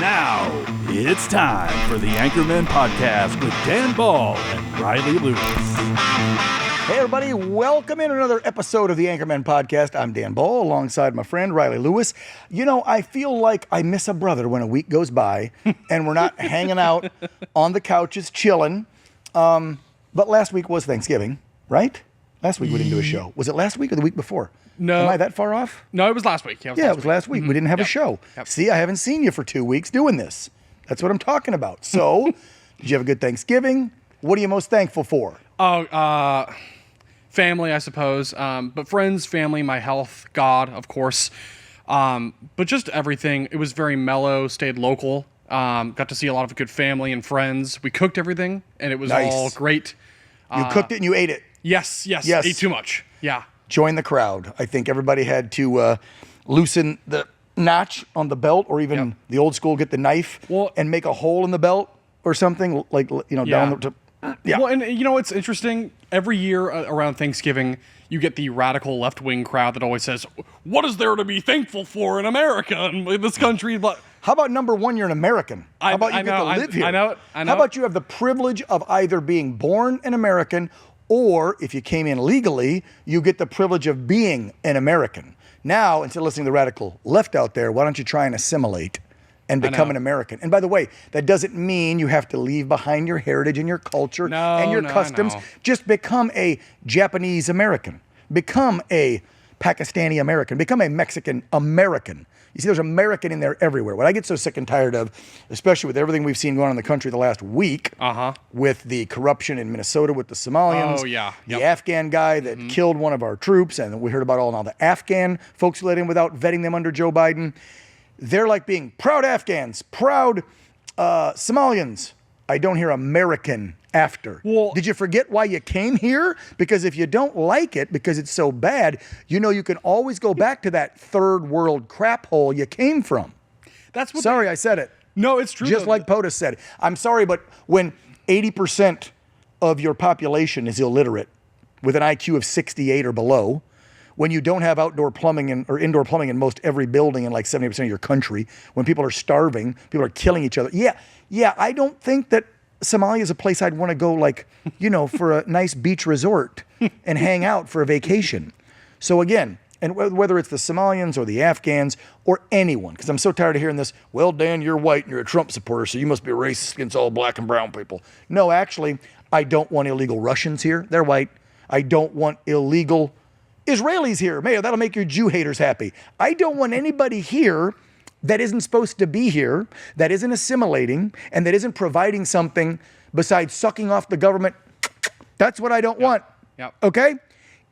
Now, it's time for the Anchormen podcast with Dan Ball and Riley Lewis. Hey everybody, welcome in another episode of the Anchormen podcast. I'm Dan Ball alongside my friend Riley Lewis. You know, I feel like I miss a brother when a week goes by and we're not hanging out on the couches chilling. But last week was Thanksgiving, right? Last week we didn't do a show. Was it last week or the week before? No. Am I that far off? No, it was last week. Yeah, it was last week. We didn't have a show. Yep. See, I haven't seen you for 2 weeks doing this. That's what I'm talking about. So, did you have a good Thanksgiving? What are you most thankful for? Family, I suppose. But friends, family, my health, God, of course. But just everything. It was very mellow, stayed local. Got to see a lot of good family and friends. We cooked everything, and it was all great. You cooked it and you ate it. Yes. Ate too much. Yeah. Join the crowd. I think everybody had to loosen the notch on the belt, or even the old school, get the knife and make a hole in the belt or something, like, you know, down the... Yeah. Well, and you know, it's interesting. Every year around Thanksgiving, you get the radical left-wing crowd that always says, what is there to be thankful for in America and in this country? How about number one, you're an American? How about you get to live here? I know it. How about you have the privilege of either being born an American, or if you came in legally, you get the privilege of being an American. Now, instead of listening to the radical left out there, why don't you try and assimilate and become an American? And by the way, that doesn't mean you have to leave behind your heritage and your culture and your customs. Just become a Japanese American. Become a Pakistani American. Become a Mexican American. You see, there's American in there everywhere. What I get so sick and tired of, especially with everything we've seen going on in the country the last week, with the corruption in Minnesota with the Somalians, the Afghan guy that killed one of our troops, and we heard about all now the Afghan folks who let in without vetting them under Joe Biden. They're like being proud Afghans, proud Somalians. I don't hear American after. Well, did you forget why you came here? Because if you don't like it because it's so bad, you know you can always go back to that third world crap hole you came from. That's what. Sorry, I said it. No, it's true. Just like POTUS said. I'm sorry, but when 80% of your population is illiterate with an IQ of 68 or below, when you don't have outdoor plumbing or indoor plumbing in most every building in like 70% of your country, when people are starving, people are killing each other. Yeah, I don't think that Somalia is a place I'd want to go, like, you know, for a nice beach resort and hang out for a vacation. So again, and whether it's the Somalians or the Afghans or anyone, because I'm so tired of hearing this, well, Dan, you're white and you're a Trump supporter, so you must be racist against all black and brown people. No, actually, I don't want illegal Russians here. They're white. I don't want illegal Israelis here. Mayor, that'll make your Jew haters happy. I don't want anybody here that isn't supposed to be here, that isn't assimilating, and that isn't providing something besides sucking off the government. That's what I don't want. Okay?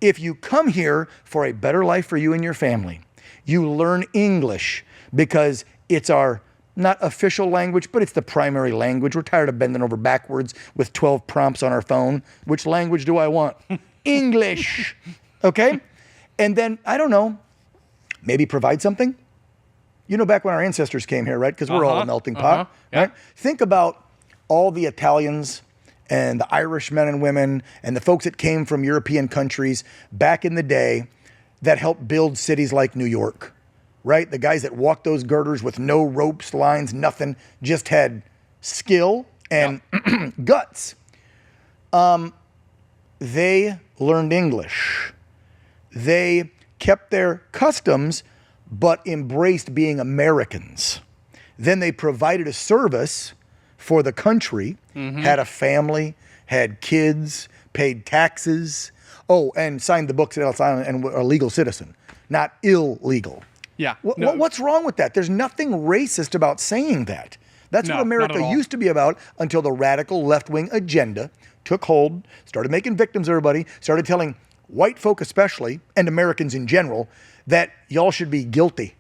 If you come here for a better life for you and your family, you learn English because it's our not official language, but it's the primary language. We're tired of bending over backwards with 12 prompts on our phone. Which language do I want? English. Okay? And then, I don't know, maybe provide something. You know, back when our ancestors came here, right? Because we're all a melting pot, right? Think about all the Italians and the Irish men and women and the folks that came from European countries back in the day that helped build cities like New York, right? The guys that walked those girders with no ropes, lines, nothing, just had skill and guts. They learned English. They kept their customs, but embraced being Americans. Then they provided a service for the country, had a family, had kids, paid taxes, and signed the books at Ellis Island and were a legal citizen, not illegal. Yeah. What's wrong with that? There's nothing racist about saying that. That's what America used to be about until the radical left-wing agenda took hold, started making victims of everybody, started telling white folk especially, and Americans in general, that y'all should be guilty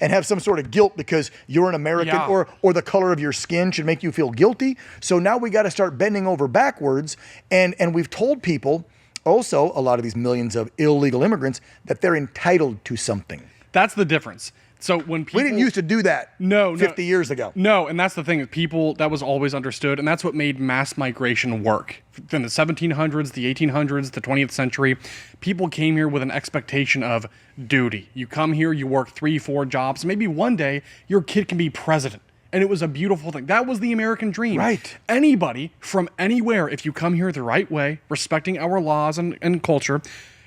and have some sort of guilt because you're an American or the color of your skin should make you feel guilty. So now we got to start bending over backwards. And we've told people also, a lot of these millions of illegal immigrants, that they're entitled to something. That's the difference. So when people, We didn't used to do that No, 50 years ago. No, and that's the thing. People, that was always understood, and that's what made mass migration work. In the 1700s, the 1800s, the 20th century, people came here with an expectation of duty. You come here, you work 3-4 jobs, maybe one day your kid can be president. And it was a beautiful thing. That was the American dream. Right. Anybody from anywhere, if you come here the right way, respecting our laws and culture,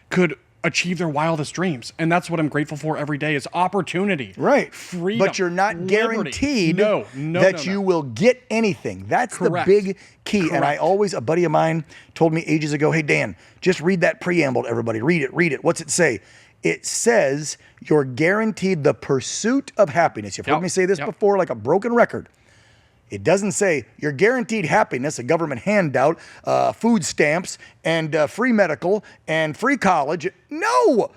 could achieve their wildest dreams. And that's what I'm grateful for every day is opportunity. Right. Freedom. But you're not liberty. guaranteed that you will get anything. That's Correct. the big key. And Correct. a buddy of mine told me ages ago, hey, Dan, just read that preamble to everybody. Read it. What's it say? It says you're guaranteed the pursuit of happiness. You've heard me say this before like a broken record. It doesn't say you're guaranteed happiness, a government handout, food stamps, and free medical and free college. No,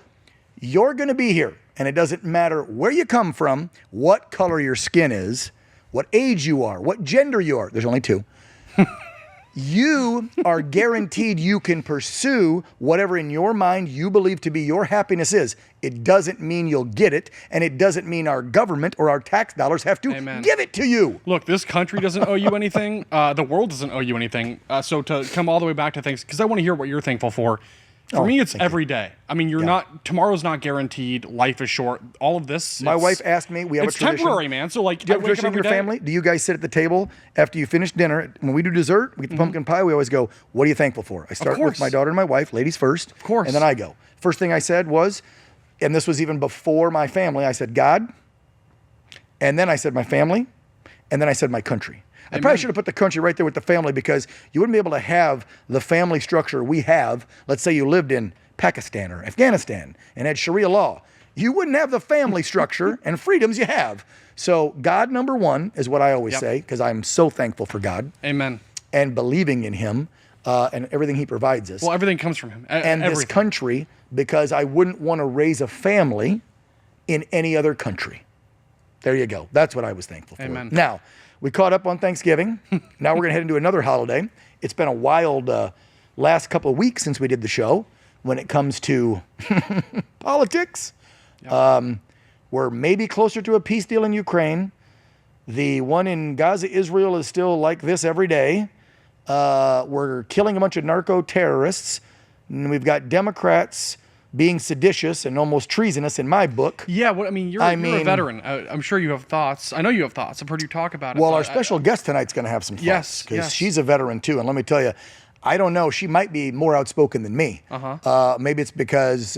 you're going to be here. And it doesn't matter where you come from, what color your skin is, what age you are, what gender you are. There's only 2. You are guaranteed you can pursue whatever in your mind you believe to be your happiness is. It doesn't mean you'll get it, and it doesn't mean our government or our tax dollars have to give it to you. Look, this country doesn't owe you anything. The world doesn't owe you anything. So to come all the way back to things, because I want to hear what you're thankful for. For me, it's every day. I mean, tomorrow's not guaranteed. Life is short. All of this. My wife asked me, we have a tradition. It's temporary, man. So like, do you have a tradition in your family? Do you guys sit at the table after you finish dinner? When we do dessert, we get the pumpkin pie, we always go, what are you thankful for? I start with my daughter and my wife, ladies first. Of course. And then I go. First thing I said was, and this was even before my family, I said, God. And then I said my family. And then I said my country. I probably should have put the country right there with the family because you wouldn't be able to have the family structure we have. Let's say you lived in Pakistan or Afghanistan and had Sharia law. You wouldn't have the family structure and freedoms you have. So God number one is what I always say because I'm so thankful for God. Amen. And believing in him and everything he provides us. Well, everything comes from him. And this country because I wouldn't want to raise a family in any other country. There you go. That's what I was thankful for. Amen. Now, we caught up on Thanksgiving. Now we're going to head into another holiday. It's been a wild last couple of weeks since we did the show when it comes to politics. Yep. We're maybe closer to a peace deal in Ukraine. The one in Gaza, Israel is still like this every day. We're killing a bunch of narco-terrorists. And we've got Democrats being seditious and almost treasonous in my book. Yeah, well, I mean, you're a veteran. I'm sure you have thoughts. I know you have thoughts. I've heard you talk about it. Well, our special guest tonight's going to have some thoughts. Yes, because she's a veteran too. And let me tell you, I don't know. She might be more outspoken than me. Maybe it's because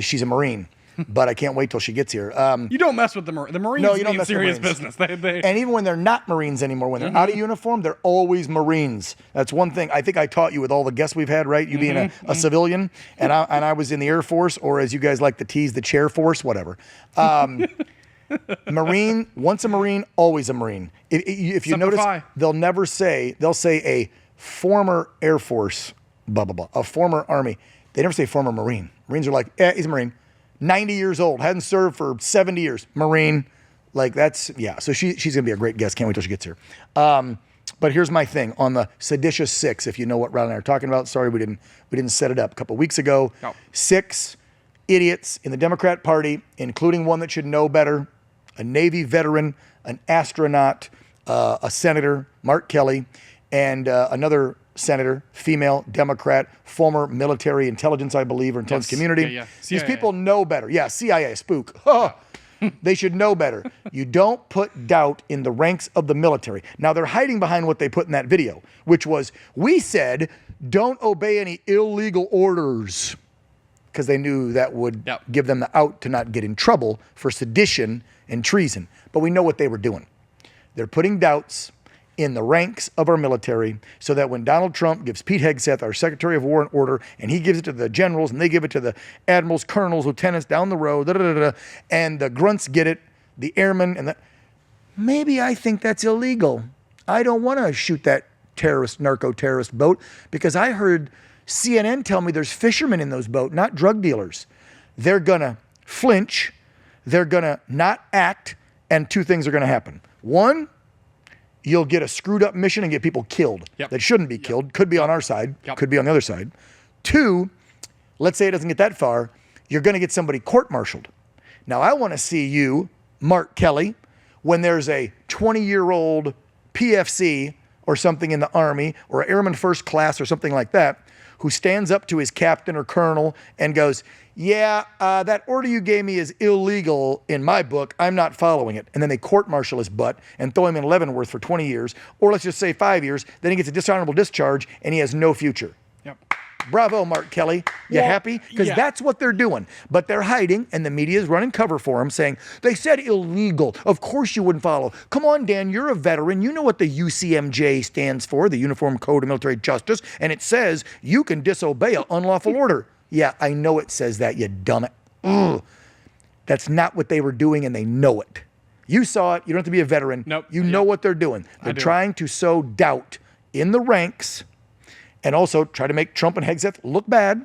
she's a Marine. But I can't wait till she gets here. You don't mess with the Marines. The Marines mean serious business. And even when they're not Marines anymore, when they're out of uniform, they're always Marines. That's one thing I think I taught you with all the guests we've had, right? You being a civilian, and I was in the Air Force, or as you guys like to tease, the Chair Force, whatever. Marine, once a Marine, always a Marine. If you notice, they'll say a former Air Force, blah, blah, blah, a former Army. They never say former Marine. Marines are like, he's a Marine. 90 years old, hadn't served for 70 years, Marine. Like that's, so she's going to be a great guest. Can't wait till she gets here. But here's my thing on the seditious 6, if you know what Ron and I are talking about. Sorry, we didn't set it up a couple of weeks ago. No. 6 idiots in the Democrat Party, including one that should know better, a Navy veteran, an astronaut, a senator, Mark Kelly, and another senator, female, Democrat, former military intelligence, I believe, or intelligence community. These people know better. Yeah, CIA, spook. They should know better. You don't put doubt in the ranks of the military. Now, they're hiding behind what they put in that video, which was, we said, don't obey any illegal orders, because they knew that would give them the out to not get in trouble for sedition and treason. But we know what they were doing. They're putting doubts in the ranks of our military so that when Donald Trump gives Pete Hegseth, our Secretary of War, an order, and he gives it to the generals, and they give it to the admirals, colonels, lieutenants down the road, and the grunts get it, the airmen, and maybe I think that's illegal. I don't want to shoot that narco-terrorist boat because I heard CNN tell me there's fishermen in those boats, not drug dealers. They're going to flinch, they're going to not act, and 2 things are going to happen. 1, you'll get a screwed up mission and get people killed that shouldn't be killed. Could be on our side, could be on the other side. 2, let's say it doesn't get that far, you're going to get somebody court-martialed. Now, I want to see you Mark Kelly, when there's a 20-year-old PFC or something in the Army or Airman First Class or something like that, who stands up to his captain or colonel and goes, yeah, that order you gave me is illegal in my book. I'm not following it. And then they court-martial his butt and throw him in Leavenworth for 20 years, or let's just say 5 years. Then he gets a dishonorable discharge and he has no future. Yep. Bravo, Mark Kelly. You happy? Because that's what they're doing. But they're hiding, and the media is running cover for them, saying, they said illegal. Of course you wouldn't follow. Come on, Dan, you're a veteran. You know what the UCMJ stands for, the Uniform Code of Military Justice, and it says you can disobey an unlawful order. Yeah, I know it says that, you dumb. Ugh. That's not what they were doing, and they know it. You saw it. You don't have to be a veteran. Nope. You know what they're doing. They're trying to sow doubt in the ranks and also try to make Trump and Hegseth look bad.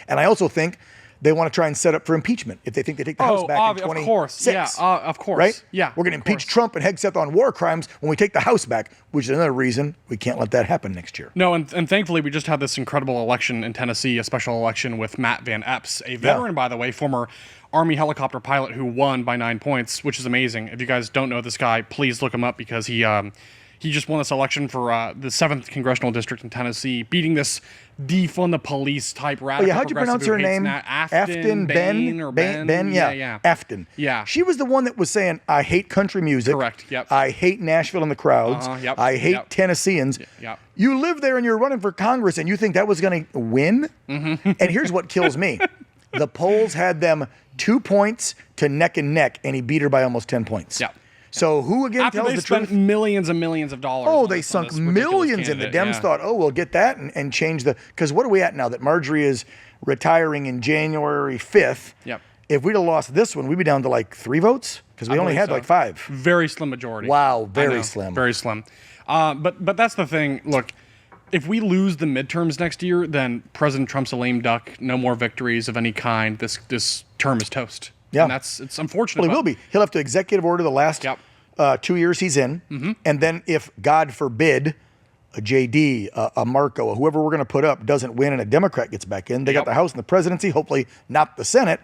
And I also think they want to try and set up for impeachment if they think they take the House back in 2026. Of course. Yeah, of course. Right? Yeah. We're going to impeach Trump and Hegseth on war crimes when we take the House back, which is another reason we can't let that happen next year. No, and thankfully we just had this incredible election in Tennessee, a special election with Matt Van Epps, a veteran, by the way, former Army helicopter pilot who won by 9 points, which is amazing. If you guys don't know this guy, please look him up because he just won this election for the 7th Congressional District in Tennessee, beating this defund the police type radical. How'd you pronounce her name? Afton Ben? Yeah. Afton. Yeah. She was the one that was saying, I hate country music. Correct, yep. I hate Nashville and the crowds. Yep. I hate Tennesseans. Yep. You live there and you're running for Congress and you think that was going to win? Mm-hmm. And here's what kills me. The polls had them 2 points to neck and neck, and he beat her by almost 10 points. Yeah. So who again After tells they the spent truth? millions and millions of dollars. Oh, they sunk millions in. The Dems thought, oh, we'll get that and change the... Because what are we at now? That Marjorie is retiring in January 5th. Yep. If we'd have lost this one, we'd be down to like 3 votes? Because we only had like 5. Very slim majority. Wow, very slim. Very slim. But that's the thing. Look, if we lose the midterms next year, then President Trump's a lame duck. No more victories of any kind. This term is toast. Yeah. And it's unfortunate. Well, he will be. He'll have to executive order the last 2 years he's in. Mm-hmm. And then if, God forbid, a JD, a Marco, whoever we're going to put up doesn't win and a Democrat gets back in, they got the House and the presidency, hopefully not the Senate,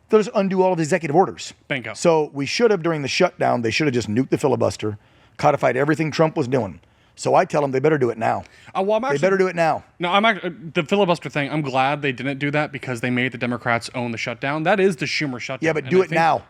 they'll just undo all of the executive orders. Bingo. So we should have, during the shutdown, they should have just nuked the filibuster, codified everything Trump was doing. So I tell them they better do it now. They better do it now. No, the filibuster thing, I'm glad they didn't do that because they made the Democrats own the shutdown. That is the Schumer shutdown. Yeah, but do it now.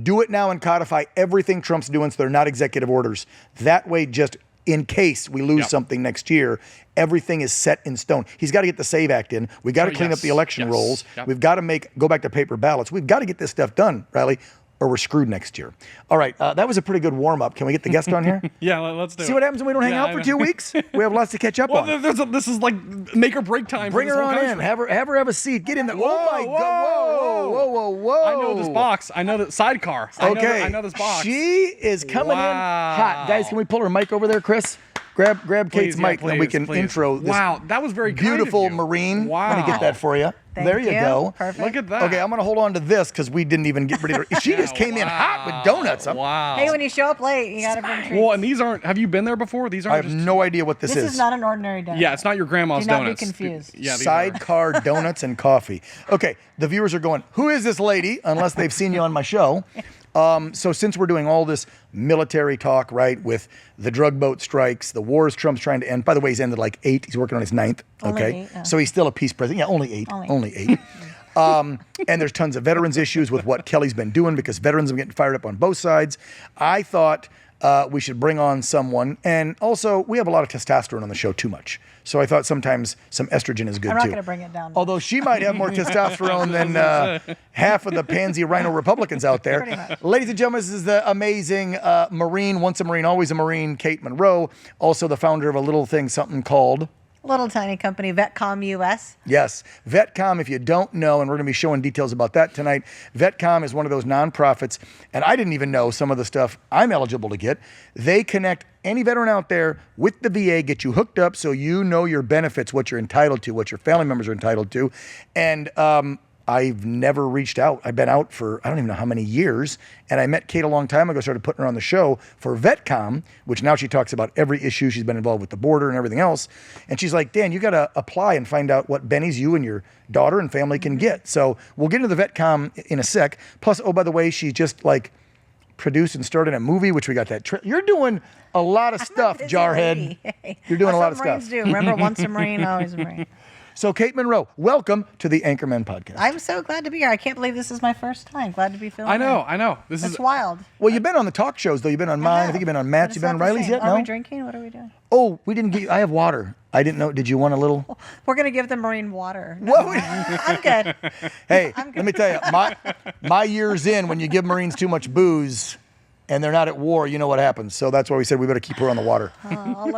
Do it now and codify everything Trump's doing so they're not executive orders. That way, just in case we lose something next year, everything is set in stone. He's got to get the SAVE Act in. We've got to clean up the election rolls. Yep. We've got to go back to paper ballots. We've got to get this stuff done, Riley, or we're screwed next year. All right, that was a pretty good warm-up. Can we get the guest on here? Yeah, let's do it. See what happens when we don't hang out for 2 weeks? We have lots to catch up on. This is like make or break time. Bring her on in. Have her have a seat. Get in there. Oh my God! Whoa! I know this box. I know that sidecar. Okay. I know this box. She is coming in hot. Guys, can we pull her mic over there, Chris? Grab Kate's mic, and we can intro this. Wow, that was very beautiful kind of you. Marine. Wow. Let me get that for you. There you go. Perfect. Look at that. Okay, I'm going to hold on to this because we didn't even get ready to... She just came in hot with donuts. Wow. Hey, when you show up late, you got to bring treats. Well, and these aren't... Have you been there before? These aren't I have no idea what this is. This is not an ordinary donut. Yeah, it's not your grandma's Do not donuts. be confused. Yeah, Sidecar donuts and coffee. Okay, the viewers are going, who is this lady? Unless they've seen you on my show. So since we're doing all this military talk, right, with the drug boat strikes, the wars Trump's trying to end. By the way, he's ended like 8. He's working on his 9th. Only Okay, 8, yeah. So he's still a peace president. Yeah, only 8. Only 8. And there's tons of veterans issues with what Kelly's been doing because veterans are getting fired up on both sides. I thought we should bring on someone. And also, we have a lot of testosterone on the show, too much. So I thought sometimes some estrogen is good, I'm not too. going to bring it down. Although she might have more testosterone than half of the pansy rhino Republicans out there. Pretty much. Ladies and gentlemen, this is the amazing Marine, once a Marine, always a Marine, Kate Monroe. Also the founder of a little thing, something called... Little tiny company, VetCom US. Yes. VetCom, if you don't know, and we're going to be showing details about that tonight, VetCom is one of those nonprofits, and I didn't even know some of the stuff I'm eligible to get. They connect any veteran out there with the VA, get you hooked up so you know your benefits, what you're entitled to, what your family members are entitled to. And I've never reached out. I've been out for I don't even know how many years. And I met Kate a long time ago, started putting her on the show for VetCom, which now she talks about every issue. She's been involved with the border and everything else. And she's like, Dan, you got to apply and find out what bennies you and your daughter and family can get. So we'll get into the VetCom in a sec. Plus, oh, by the way, she just like produced and started a movie, which we got that. You're doing a lot of stuff, Jarhead. You're doing a lot of stuff. Marines do. Remember, once a Marine, always a Marine. So, Kate Monroe, welcome to the Anchormen podcast. I'm so glad to be here. I can't believe this is my first time. Glad to be filming. I know. This It's is wild. Well, you've been on the talk shows, though. You've been on mine. I think you've been on Matt's. You've been on Riley's yet? Are No? we drinking? What are we doing? Oh, we didn't get you. I have water. I didn't know. Did you want a little? We're going to give the Marine water. No, Whoa. I'm good. Hey, let me tell you, my years in, when you give Marines too much booze and they're not at war, you know what happens. So that's why we said we better keep her on the water. I'll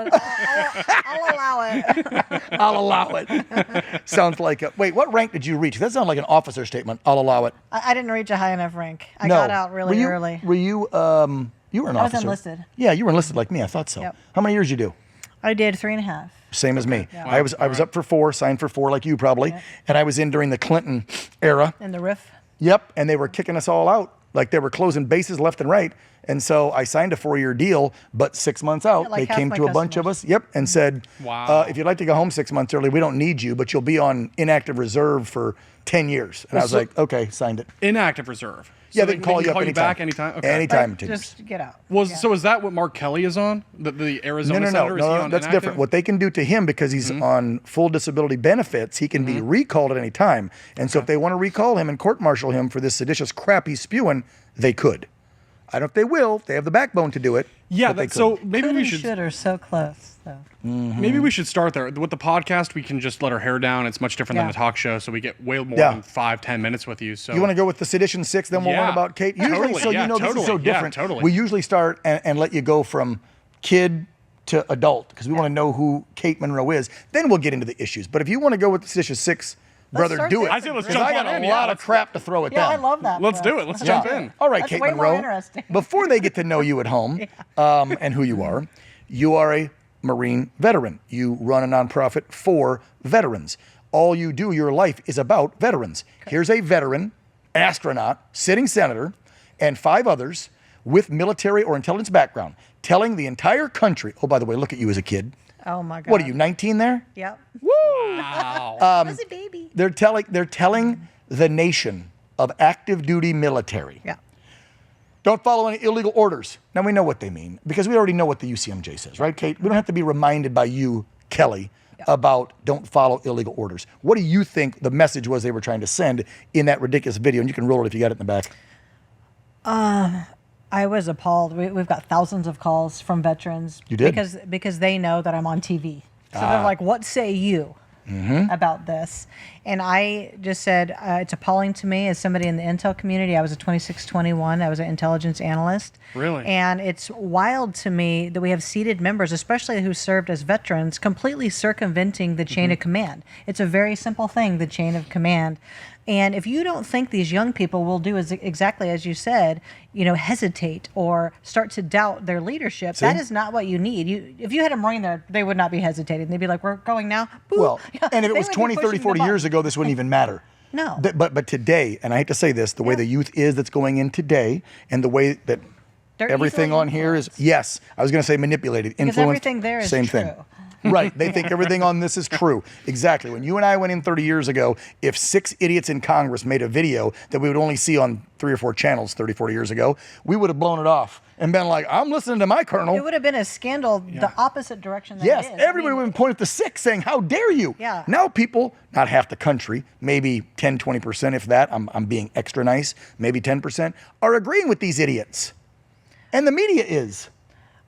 allow it. I'll allow it. Sounds like wait, what rank did you reach? That sounds like an officer statement. I'll allow it. I didn't reach a high enough rank. I No. got out really early. Were you, you were an I was officer. enlisted. Yeah, you were enlisted like me. I thought so. Yep. How many years you do? I did 3.5. Same as me. Yeah. I was up for 4, signed for 4 like you probably. Yep. And I was in during the Clinton era. In the RIF. Yep, and they were kicking us all out. Like they were closing bases left and right. And so I signed a 4-year deal, but 6 months out, Yeah, like they half came my to a bunch of customers. us, yep, and said, Wow. if you'd like to go home 6 months early, we don't need you, but you'll be on inactive reserve for 10 years. And I was so- like, okay, signed it. inactive reserve. Yeah, So they can call you up anytime. back anytime. Okay. Anytime. Like, to just get out. So is that what Mark Kelly is on? The Arizona No, senator? Is he on that's inactive? different. What they can do to him, because he's on full disability benefits, he can be recalled at any time. And so if they want to recall him and court-martial him for this seditious crap he's spewing, they could. I don't know if they will. They have the backbone to do it. Yeah, but they so could. maybe Could we and should are so close, though. maybe we should start there. With the podcast, we can just let our hair down. It's much different than Yeah. a talk show, so we get way more Yeah. than 5-10 minutes with you. So You want to go with the Sedition 6, then we'll learn Yeah. about Kate? Usually, Totally, so yeah, you know this is so totally, yeah, different. totally. We usually start and let you go from kid to adult, because we want to know who Kate Monroe is. Then we'll get into the issues. But if you want to go with the Sedition 6, brother, start do there. it. I say let's 'Cause jump I got on a in, yeah, lot of let's- crap to throw at Yeah, them. I love that. let's do it. Let's jump Yeah. in. All right, That's Kate way more Monroe. interesting. Before they get to know you at home and who you are a Marine veteran. You run a nonprofit for veterans. All you do, your life is about veterans. Here's a veteran, astronaut, sitting senator, and 5 others with military or intelligence background, telling the entire country, oh, by the way, look at you as a kid. Oh, my God. What are you, 19 there? Yep. Wow. I was a baby. They're telling the nation of active duty military. Yeah. Don't follow any illegal orders. Now, we know what they mean because we already know what the UCMJ says, right, Kate? We don't have to be reminded by you, Kelly, about don't follow illegal orders. What do you think the message was they were trying to send in that ridiculous video? And you can roll it if you got it in the back. I was appalled. We've got thousands of calls from veterans. You did? Because they know that I'm on TV. So they're like, what say you about this? And I just said, it's appalling to me as somebody in the intel community. I was a 2621. I was an intelligence analyst. Really? And it's wild to me that we have seated members, especially who served as veterans, completely circumventing the chain of command. It's a very simple thing, the chain of command. And if you don't think these young people will do exactly as you said, hesitate or start to doubt their leadership, that is not what you need. If you had a Marine there, they would not be hesitating. They'd be like, we're going now. Boop. Well, and if it They was would be 20, 30, pushing the 40 years button. ago, this wouldn't even matter. No. But today, and I hate to say this, the way the youth is that's going in today and the way that They're everything easily on here is, influenced. yes, I was going to say manipulated, Because influenced. everything there is same true. thing. Right. They think everything on this is true. Exactly. When you and I went in 30 years ago, if 6 idiots in Congress made a video that we would only see on 3 or 4 channels 30, 40 years ago, we would have blown it off and been like, I'm listening to my colonel. It would have been a scandal the opposite direction that Yes, it is. everybody would have pointed to 6 saying, how dare you? Yeah. Now people, not half the country, maybe 10, 20%, if that, I'm being extra nice, maybe 10%, are agreeing with these idiots. And the media is.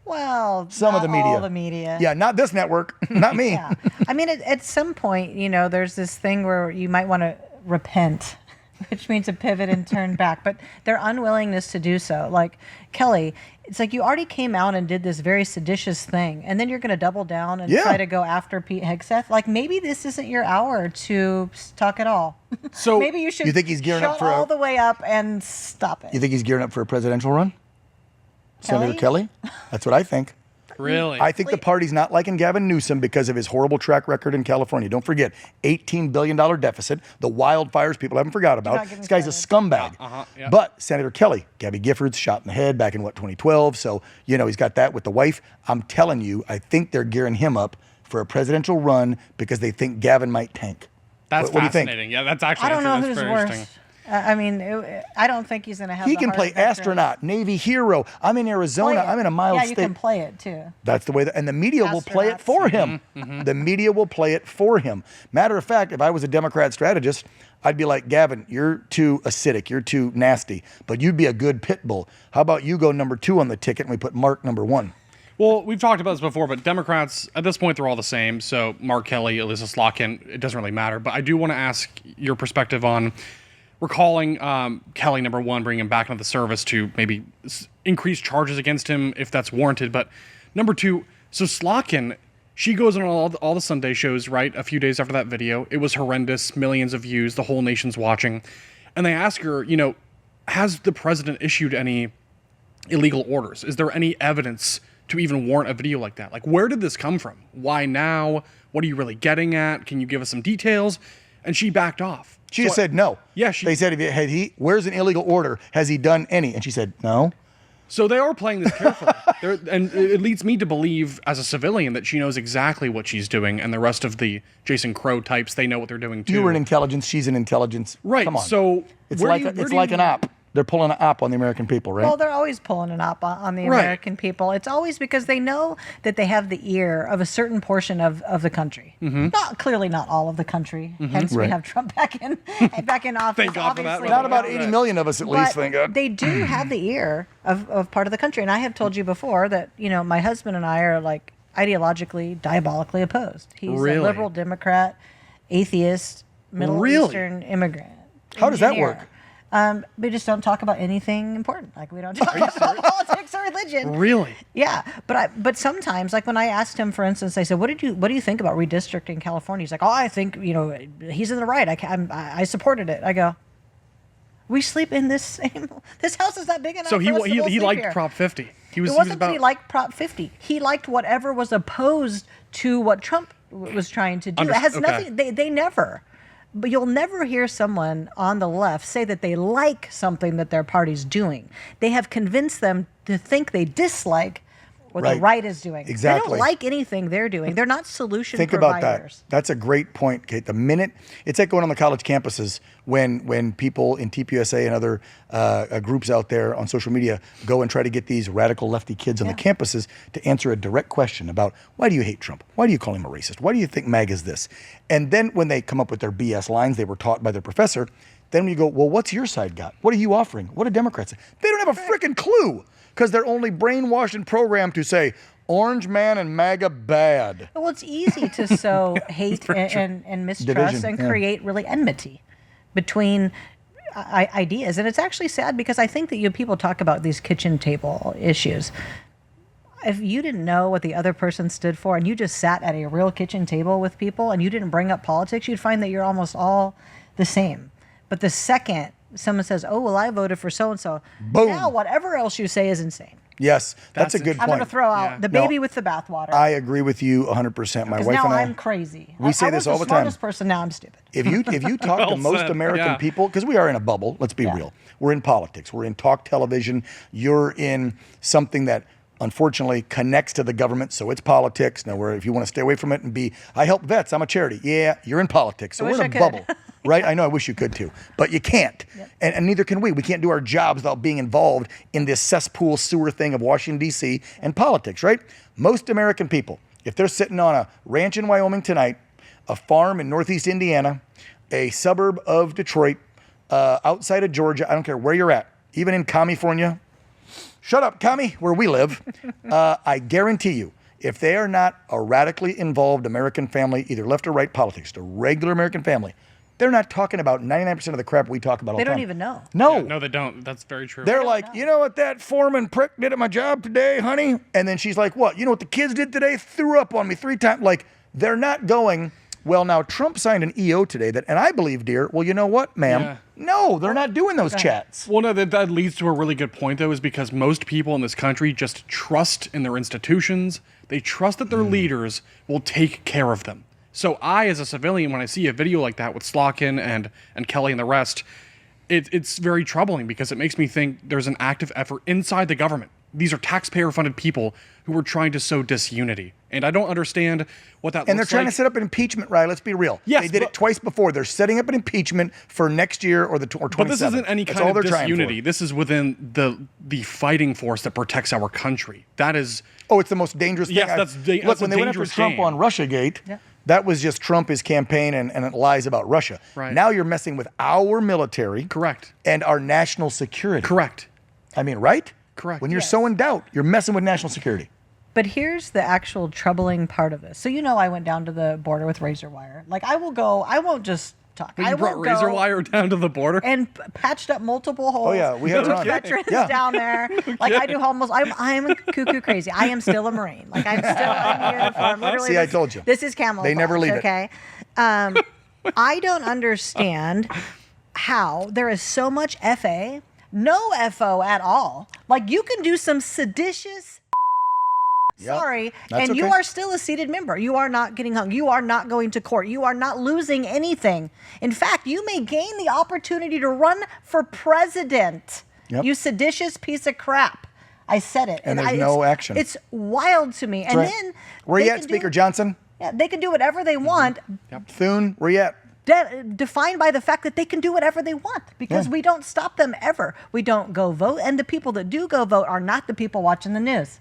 Well, Some of not the media. all the media. Yeah, not this network, not me. Yeah. I mean, at some point, there's this thing where you might want to repent, which means to pivot and turn back, but their unwillingness to do so. Like, Kelly, it's like you already came out and did this very seditious thing, and then you're going to double down and Yeah. try to go after Pete Hegseth. Like, maybe this isn't your hour to talk at all. So maybe you should You think he's gearing up shut for a- all the way up and stop it. You think he's gearing up for a presidential run? Senator Kelly? That's what I think. Really? I think the party's not liking Gavin Newsom because of his horrible track record in California. Don't forget, $18 billion deficit, the wildfires people haven't forgot about. not get me This guy's a scumbag. Yeah. But Senator Kelly, Gabby Giffords, shot in the head back in, 2012. So, he's got that with the wife. I'm telling you, I think they're gearing him up for a presidential run because they think Gavin might tank. That's what do you think? fascinating. Yeah, that's actually I don't know that's who's very worse. interesting. I don't think he's going to have. He the can heart play of veterans. astronaut, Navy hero. I'm in Arizona. Play it. I'm in a mild Yeah, state. you can play it too. That's the way and the media will play it Astronauts. for him. The media will play it for him. Matter of fact, if I was a Democrat strategist, I'd be like, Gavin, you're too acidic, you're too nasty, but you'd be a good pit bull. How about you go number 2 on the ticket and we put Mark number 1? Well, we've talked about this before, but Democrats, at this point, they're all the same. So Mark Kelly, Elisa Slotkin, it doesn't really matter. But I do want to ask your perspective on recalling Kelly, number 1, bringing him back into the service to maybe increase charges against him if that's warranted. But number 2, so Slotkin, she goes on all the Sunday shows, right? A few days after that video. It was horrendous, millions of views, the whole nation's watching. And they ask her, has the president issued any illegal orders? Is there any evidence to even warrant a video like that? Like, where did this come from? Why now? What are you really getting at? Can you give us some details? And she backed off. She just said no. Yeah, they said, where's an illegal order? Has he done any? And she said, no. So they are playing this carefully. And it leads me to believe, as a civilian, that she knows exactly what she's doing, and the rest of the Jason Crow types, they know what they're doing too. You were in intelligence, she's in intelligence. Right. Come on. So it's like an op. They're pulling an op on the American people, right? Well, they're always pulling an op on the American people. It's always because they know that they have the ear of a certain portion of the country. Clearly not all of the country. Hence, we have Trump back in office. Thank God for that. obviously. Not about 80 million of us, at least, But thank God. they do have the ear of part of the country. And I have told you before that, my husband and I are like ideologically, diabolically opposed. He's Really? a liberal Democrat, atheist, Middle Really? Eastern immigrant. How does that engineer. work? We just don't talk about anything important. Like we don't talk about politics or religion. Really? Yeah, but sometimes, like when I asked him, for instance, I said, "What do you think about redistricting California?" He's like, "Oh, I think he's in the right. I supported it." I go, "We sleep in this house is not big enough." So for us to both he sleep liked here." Prop 50. He was It wasn't about that he liked Prop 50. He liked whatever was opposed to what Trump was trying to do. It has nothing. They never. But you'll never hear someone on the left say that they like something that their party's doing. They have convinced them to think they dislike what the right is doing. Exactly. They don't like anything they're doing. They're not solution Think providers. about that. That's a great point, Kate. The minute it's like going on the college campuses when people in TPUSA and other groups out there on social media go and try to get these radical lefty kids on the campuses to answer a direct question about why do you hate Trump? Why do you call him a racist? Why do you think MAGA is this? And then when they come up with their BS lines they were taught by their professor, then we go, well, what's your side got? What are you offering? What do Democrats say? They don't have a freaking clue because they're only brainwashed and programmed to say, Orange Man and MAGA bad. Well, it's easy to sow hate and mistrust Division, and create really enmity between ideas. And it's actually sad because I think that people talk about these kitchen table issues. If you didn't know what the other person stood for and you just sat at a real kitchen table with people and you didn't bring up politics, you'd find that you're almost all the same. But the second someone says, oh, well, I voted for so-and-so, Boom. now whatever else you say is insane. Yes, that's a good I'm point. going to throw out the baby with the bathwater. I agree with you 100%. My Because wife now and I, I'm crazy. we say I this was all the the time. smartest person, now I'm stupid. If you talk to Well most said, American yeah. people, because we are in a bubble, let's be real. We're in politics. We're in talk television. You're in something that unfortunately connects to the government, so it's politics. Now, if you want to stay away from it and I help vets, I'm a charity. Yeah, you're in politics, so I we're wish in a I bubble, could. right? I know, I wish you could too, but you can't, and neither can we. We can't do our jobs without being involved in this cesspool sewer thing of Washington, D.C. and politics, right? Most American people, if they're sitting on a ranch in Wyoming tonight, a farm in Northeast Indiana, a suburb of Detroit, outside of Georgia, I don't care where you're at, even in California, shut up, commie, where we live. I guarantee you, if they are not a radically involved American family, either left or right politics, a regular American family, they're not talking about 99% of the crap we talk about all the They time. don't even know. No. No, they don't. That's very true. They're like, you know what that foreman prick did at my job today, honey? And then she's like, what? You know what the kids did today? Threw up on me 3 times. Like, they're not going Well, now Trump signed an EO today and I believe, dear, well, you know what, ma'am? Yeah. No, they're not doing those chats. Well, no, that leads to a really good point, though, is because most people in this country just trust in their institutions. They trust that their leaders will take care of them. So I, as a civilian, when I see a video like that with Slotkin and Kelly and the rest, it's very troubling because it makes me think there's an active effort inside the government. These are taxpayer-funded people who are trying to sow disunity. And I don't understand what that looks like. And they're trying to set up an impeachment, right? Let's be real. Yes, they did it twice before. They're setting up an impeachment for next year or 27. But this isn't any kind of disunity. This is within the fighting force that protects our country. That is... Oh, it's the most dangerous thing. Yes, Look, when they went after Trump on Russiagate, that was just Trump, his campaign, and lies about Russia. Right. Now you're messing with our military. Correct. And our national security. Correct. I mean, right? Correct. When you're so in doubt, you're messing with national security. But here's the actual troubling part of this. So I went down to the border with razor wire. Like I won't just talk. You brought razor wire down to the border? And patched up multiple holes. Oh yeah, we had took veterans down there. Like I do almost. I'm cuckoo crazy. I am still a Marine. Like I'm still in uniform. Literally, See, I told you. This is camouflage. They never leave it. Okay. I don't understand how there is so much FA, no FO at all. Like you can do some seditious. Yep, Sorry, that's and you okay. are still a seated member. You are not getting hung. You are not going to court. You are not losing anything. In fact, you may gain the opportunity to run for president. Yep. You seditious piece of crap. I said it. And there's no action. It's wild to me. And right. then Where you they at, can Speaker do, Johnson? Yeah, they can do whatever they want. Thune, where you at? Defined by the fact that they can do whatever they want because we don't stop them ever. We don't go vote. And the people that do go vote are not the people watching the news.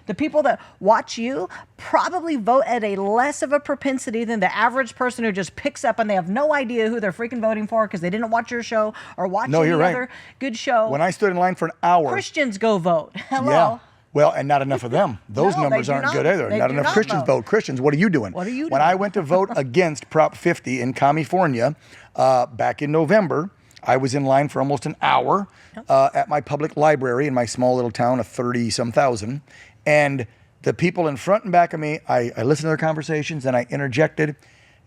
The people that watch you probably vote at a less of a propensity than the average person who just picks up and they have no idea who they're freaking voting for because they didn't watch your show or watch any other good show. When I stood in line for an hour. Christians go vote. Hello. Yeah. Well, and not enough of them. Those numbers aren't good either. Not enough Christians vote. Christians, what are you doing? What are you doing? When I went to vote against Prop 50 in California back in November, I was in line for almost an hour at my public library in my small little town of 30-some thousand. And the people in front and back of me, I listened to their conversations and I interjected.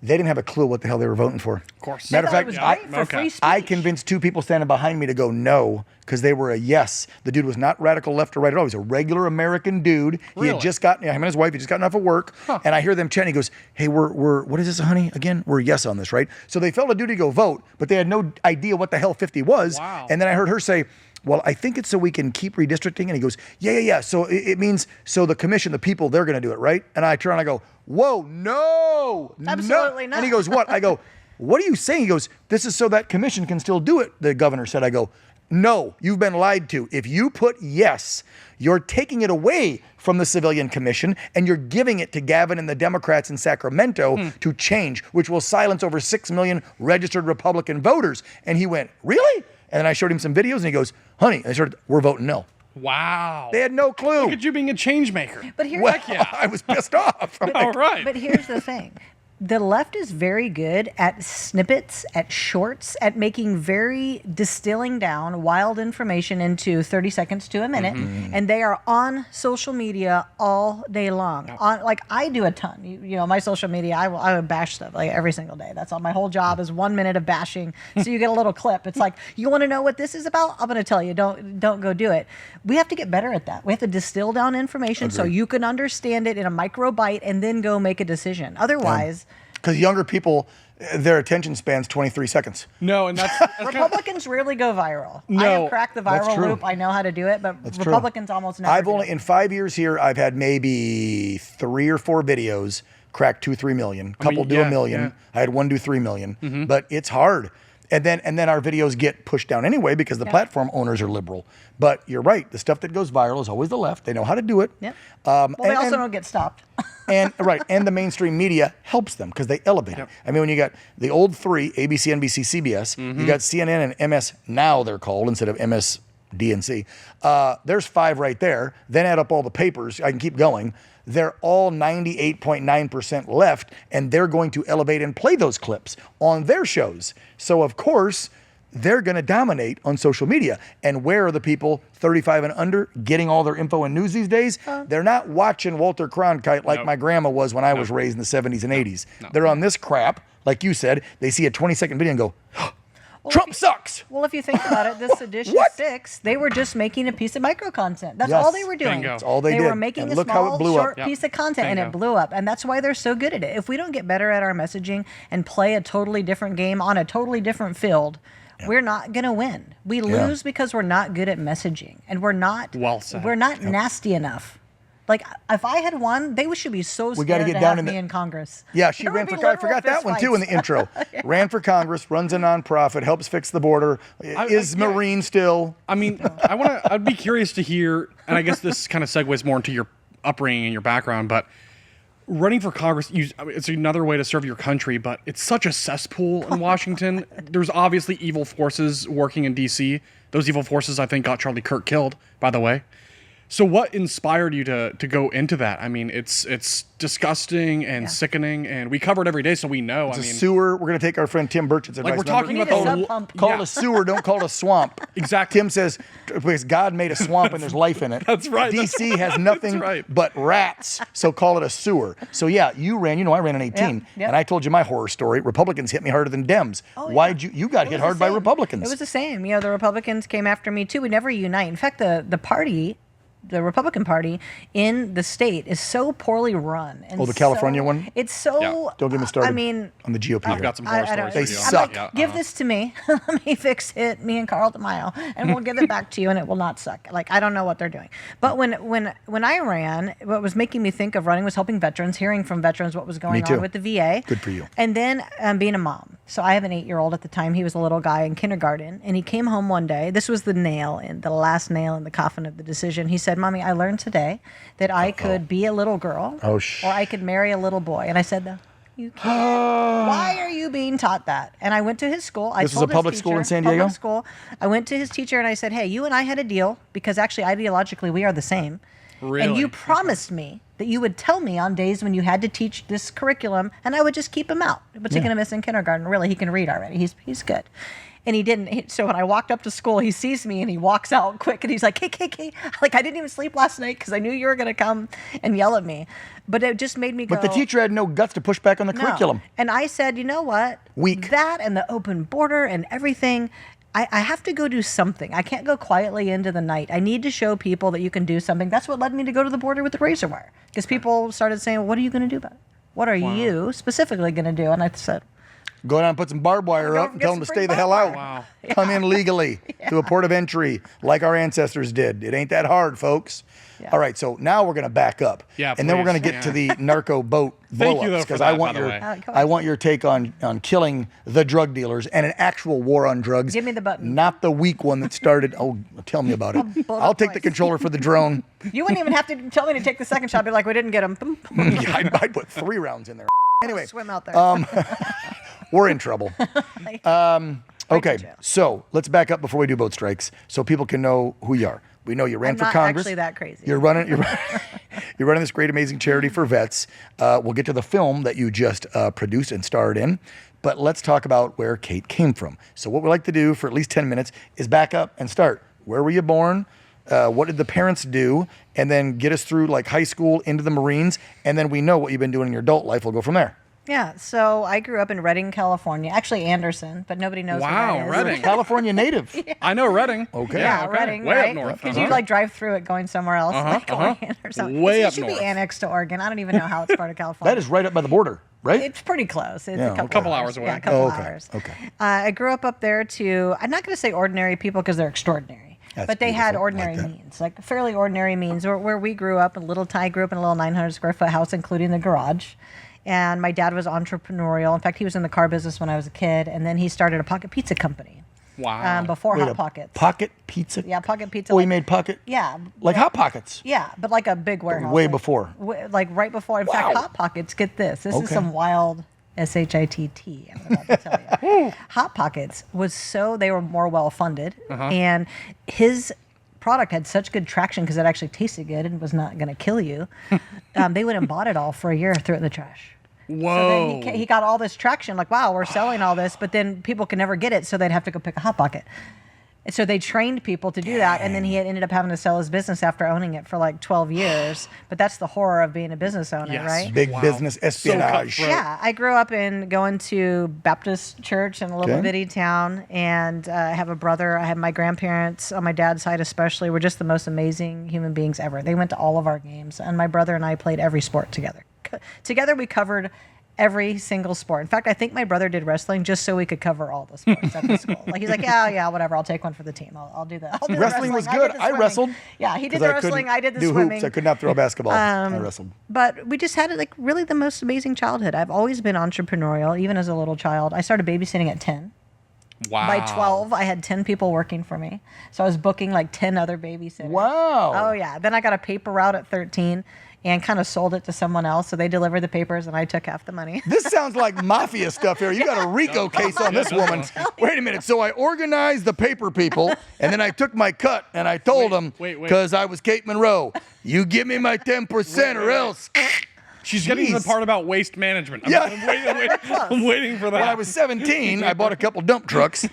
They didn't have a clue what the hell they were voting for. Of course. Matter of fact, it was great for free speech. I convinced two people standing behind me to go no because they were a yes. The dude was not radical left or right at all. He was a regular American dude. He had just gotten, him and his wife had just gotten off of work. And I hear them chatting. He goes, hey, we're what is this, honey? Again, we're yes on this, right? So they felt a duty to go vote, but they had no idea what the hell 50 was. Wow. And then I heard her say, well, I think it's so we can keep redistricting. And he goes, yeah. So it means, so the commission, the people, they're going to do it, right? And I turn and I go, whoa, no. Absolutely not. And he goes, what? I go, what are you saying? He goes, this is so that commission can still do it, the governor said. I go, no, you've been lied to. If you put yes, you're taking it away from the civilian commission and you're giving it to Gavin and the Democrats in Sacramento to change, which will silence over 6 million registered Republican voters. And he went, really? And then I showed him some videos and he goes, honey, we're voting no. Wow. They had no clue. Look at you being a change maker. But here's I was pissed off. I'm like, All right. But here's the thing. The left is very good at snippets, at shorts, at making distilling down wild information into 30 seconds to a minute. And they are on social media all day long. Like I do a ton. You know, my social media, I would bash stuff like every single day. That's all. My whole job is 1 minute of bashing. So you get a little clip. It's like, you want to know what this is about? I'm going to tell you. Don't go do it. We have to get better at that. We have to distill down information so you can understand it in a micro bite and then go make a decision. Otherwise... Because younger people, their attention span's 23 seconds. No, and that's Republicans rarely go viral. No, I have cracked the that's viral true. loop. I know how to do it, but That's Republicans true. almost never I've do. only, in 5 years here, I've had maybe 3 or 4 videos crack 2-3 million. A couple do a million. yeah. I had one do 3 million. But it's hard. And then our videos get pushed down anyway because the platform owners are liberal. But you're right. The stuff that goes viral is always the left. They know how to do it. Yep. Well, they also don't get stopped. And the mainstream media helps them because they elevate it. I mean, when you got the old 3, ABC, NBC, CBS, you got CNN and MS Now they're called instead of MSDNC. There's 5 right there. Then add up all the papers. I can keep going. They're all 98.9% left, and they're going to elevate and play those clips on their shows. So, of course, they're going to dominate on social media. And where are the people 35 and under getting all their info and news these days? They're not watching Walter Cronkite like my grandma was when I was raised in the 70s and 80s. They're on this crap, like you said. They see a 20-second video and go, Trump sucks. Well, if you think about it, this edition 6, they were just making a piece of micro content. That's all they were doing. Bingo. That's all they did. They were making And a look how small, it blew short up. piece of content, and it blew up. And that's why they're so good at it. If we don't get better at our messaging and play a totally different game on a totally different field, we're not going to win. We lose because we're not good at messaging, and we're not nasty enough. Like, if I had won, they should be so scared to have me in Congress. Yeah, she There ran would for be Congress. I literal forgot that fist one, too, in the fights. intro. Ran for Congress, runs a nonprofit, helps fix the border, is Marine still. I mean, I'd be curious to hear, and I guess this kind of segues more into your upbringing and your background, but running for Congress, it's another way to serve your country, but it's such a cesspool in Washington. There's obviously evil forces working in D.C. Those evil forces, I think, got Charlie Kirk killed, by the way. So what inspired you to go into that? I mean, it's disgusting and sickening, and we cover it every day, so we know. It's a sewer. We're going to take our friend Tim Burchett's advice. Like, we're talking We about need a the sub pump. Call it a sewer, don't call it a swamp. Exactly. Tim says, because God made a swamp and there's life in it. That's right. DC has nothing but rats, so call it a sewer. So yeah, you ran, I ran in 18, and I told you my horror story. Republicans hit me harder than Dems. Why'd you got hit hard by Republicans? It was the same. The Republicans came after me too. We never unite. In fact, the Republican Party in the state is so poorly run. And the California one? It's so... Yeah. Don't get me started I mean... on the GOP. I've got some horror stories. They for you. suck. Like, give this to me. Let me fix it, me and Carl DeMaio, and we'll give it back to you, and it will not suck. Like, I don't know what they're doing. But when I ran, what was making me think of running was helping veterans, hearing from veterans what was going on with the VA. Good for you. And then being a mom. So I have an 8-year-old at the time. He was a little guy in kindergarten, and he came home one day. This was the last nail in the coffin of the decision. He said, "Mommy, I learned today that I could be a little girl, or I could marry a little boy." And I said, "You can't. Why are you being taught that?" And I went to his school. This was a public school in San Diego? Public school. I went to his teacher and I said, "Hey, you and I had a deal because actually ideologically we are the same. Really? And you promised me that you would tell me on days when you had to teach this curriculum, and I would just keep him out. But you're going to miss in kindergarten. Really, he can read already. He's good." And he didn't. So when I walked up to school, he sees me and he walks out quick and he's like, "Hey. Like, I didn't even sleep last night because I knew you were going to come and yell at me." But it just made me go. But the teacher had no guts to push back on the curriculum. And I said, "You know what? Weak. That and the open border and everything, I have to go do something. I can't go quietly into the night. I need to show people that you can do something." That's what led me to go to the border with the razor wire. Because people started saying, "Well, what are you going to do about it? What are you specifically going to do?" And I said, "Go down and put some barbed wire up and tell them to stay the hell out. Wow. Come in legally to a port of entry like our ancestors did. It ain't that hard, folks." All right, so now we're going to back up. Yeah, and then we're going to please. get to the narco boat Thank you, though, blow-ups, for because that, I want by the way. I want your take on killing the drug dealers and an actual war on drugs. Give me the button. Not the weak one that started. Oh, tell me about it. I'll take the controller for the drone. "You wouldn't even have to tell me to take the second shot." Be like, "We didn't get him." I'd put 3 rounds in there. Anyway, Swim out there. we're in trouble. Okay, so let's back up before we do boat strikes so people can know who you are. We know you ran I'm for not Congress. actually that crazy. You're running this great, amazing charity for vets. We'll get to the film that you just produced and starred in, but let's talk about where Kate came from. So what we like to do for at least 10 minutes is back up and start. Where were you born? What did the parents do? And then get us through like high school into the Marines, and then we know what you've been doing in your adult life. We'll go from there. Yeah, so I grew up in Redding, California. Actually, Anderson, but nobody knows where Wow, that is. Redding. California native. I know Redding. Okay. Yeah, okay. Redding, Way right? up north. Because you like drive through it going somewhere else, like Oregon or something. Way it up should north. be annexed to Oregon. I don't even know how it's part of California. That is right up by the border, right? It's pretty close. It's Yeah, a couple hours away. Yeah, a couple Okay, hours. okay. I grew up there to, I'm not going to say ordinary people because they're extraordinary. That's but they had beautiful. ordinary Like that. means, like fairly ordinary means. Where we grew up, Ty grew up in a little 900 square foot house, including the garage. And my dad was entrepreneurial. In fact, he was in the car business when I was a kid. And then he started a pocket pizza company. Wow. Before Wait, Hot a Pockets. Pocket pizza? Yeah, Pocket Pizza. Oh, he like- made pocket? Yeah. Like Hot Pockets? Yeah, but like a big warehouse. way like- before. Like right before. In fact, Hot Pockets, get this. This is Okay. some wild SHITT I'm about to tell you. Hot Pockets they were more well funded. And his product had such good traction because it actually tasted good and was not going to kill you. They went and bought it all for a year, threw it in the trash. Whoa. So then he got all this traction, like, wow, we're selling all this, but then people can never get it, so they'd have to go pick a Hot Pocket. And so they trained people to do that, and then he had ended up having to sell his business after owning it for like 12 years. But that's the horror of being a business owner, Yes. right? Big business espionage. cutthroat. Yeah, I grew up going to Baptist church in a little Okay. bitty town, and I have a brother. I have my grandparents on my dad's side, especially. We're just the most amazing human beings ever. They went to all of our games, and my brother and I played every sport together. Together, we covered every single sport. In fact, I think my brother did wrestling just so we could cover all the sports at the school. Like, he's like, yeah, whatever. I'll take one for the team. I'll do that. I'll do the Wrestling was I good. did the I swimming. wrestled. Yeah, he did 'Cause the I wrestling. couldn't I did the do swimming. hoops. I could not throw a basketball. I wrestled. But we just had like really the most amazing childhood. I've always been entrepreneurial, even as a little child. I started babysitting at 10. Wow. By 12, I had 10 people working for me. So I was booking like 10 other babysitters. Wow. Oh, yeah. Then I got a paper route at 13 and kind of sold it to someone else. So they delivered the papers and I took half the money. This sounds like mafia stuff here. You got a RICO case on this woman. Wait a minute. So I organized the paper people, and then I took my cut, and I told them, wait. because I was Kate Monroe, you give me my 10% or else. She's getting to the part about waste management. Yeah. I'm waiting for that. When I was 17, I bought a couple dump trucks.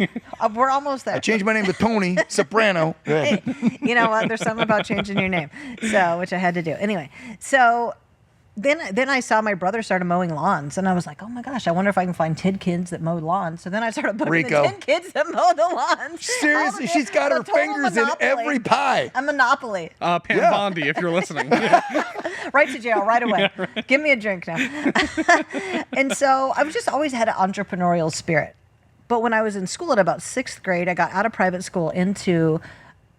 We're almost there. I changed my name to Tony Soprano. Go ahead. You know what? There's something about changing your name. So, which I had to do. Anyway, so then I saw my brother started mowing lawns, and I was like, oh my gosh, I wonder if I can find 10 kids that mow lawns. So then I started booking Rico. the 10 kids that mow the lawns. Seriously, she's got her A total fingers in monopoly. every pie. A monopoly. Pam Yeah. Bondi, if you're listening. Right to jail right away. Give me a drink now. And so I've just always had an entrepreneurial spirit. But when I was in school at about 6th grade, I got out of private school into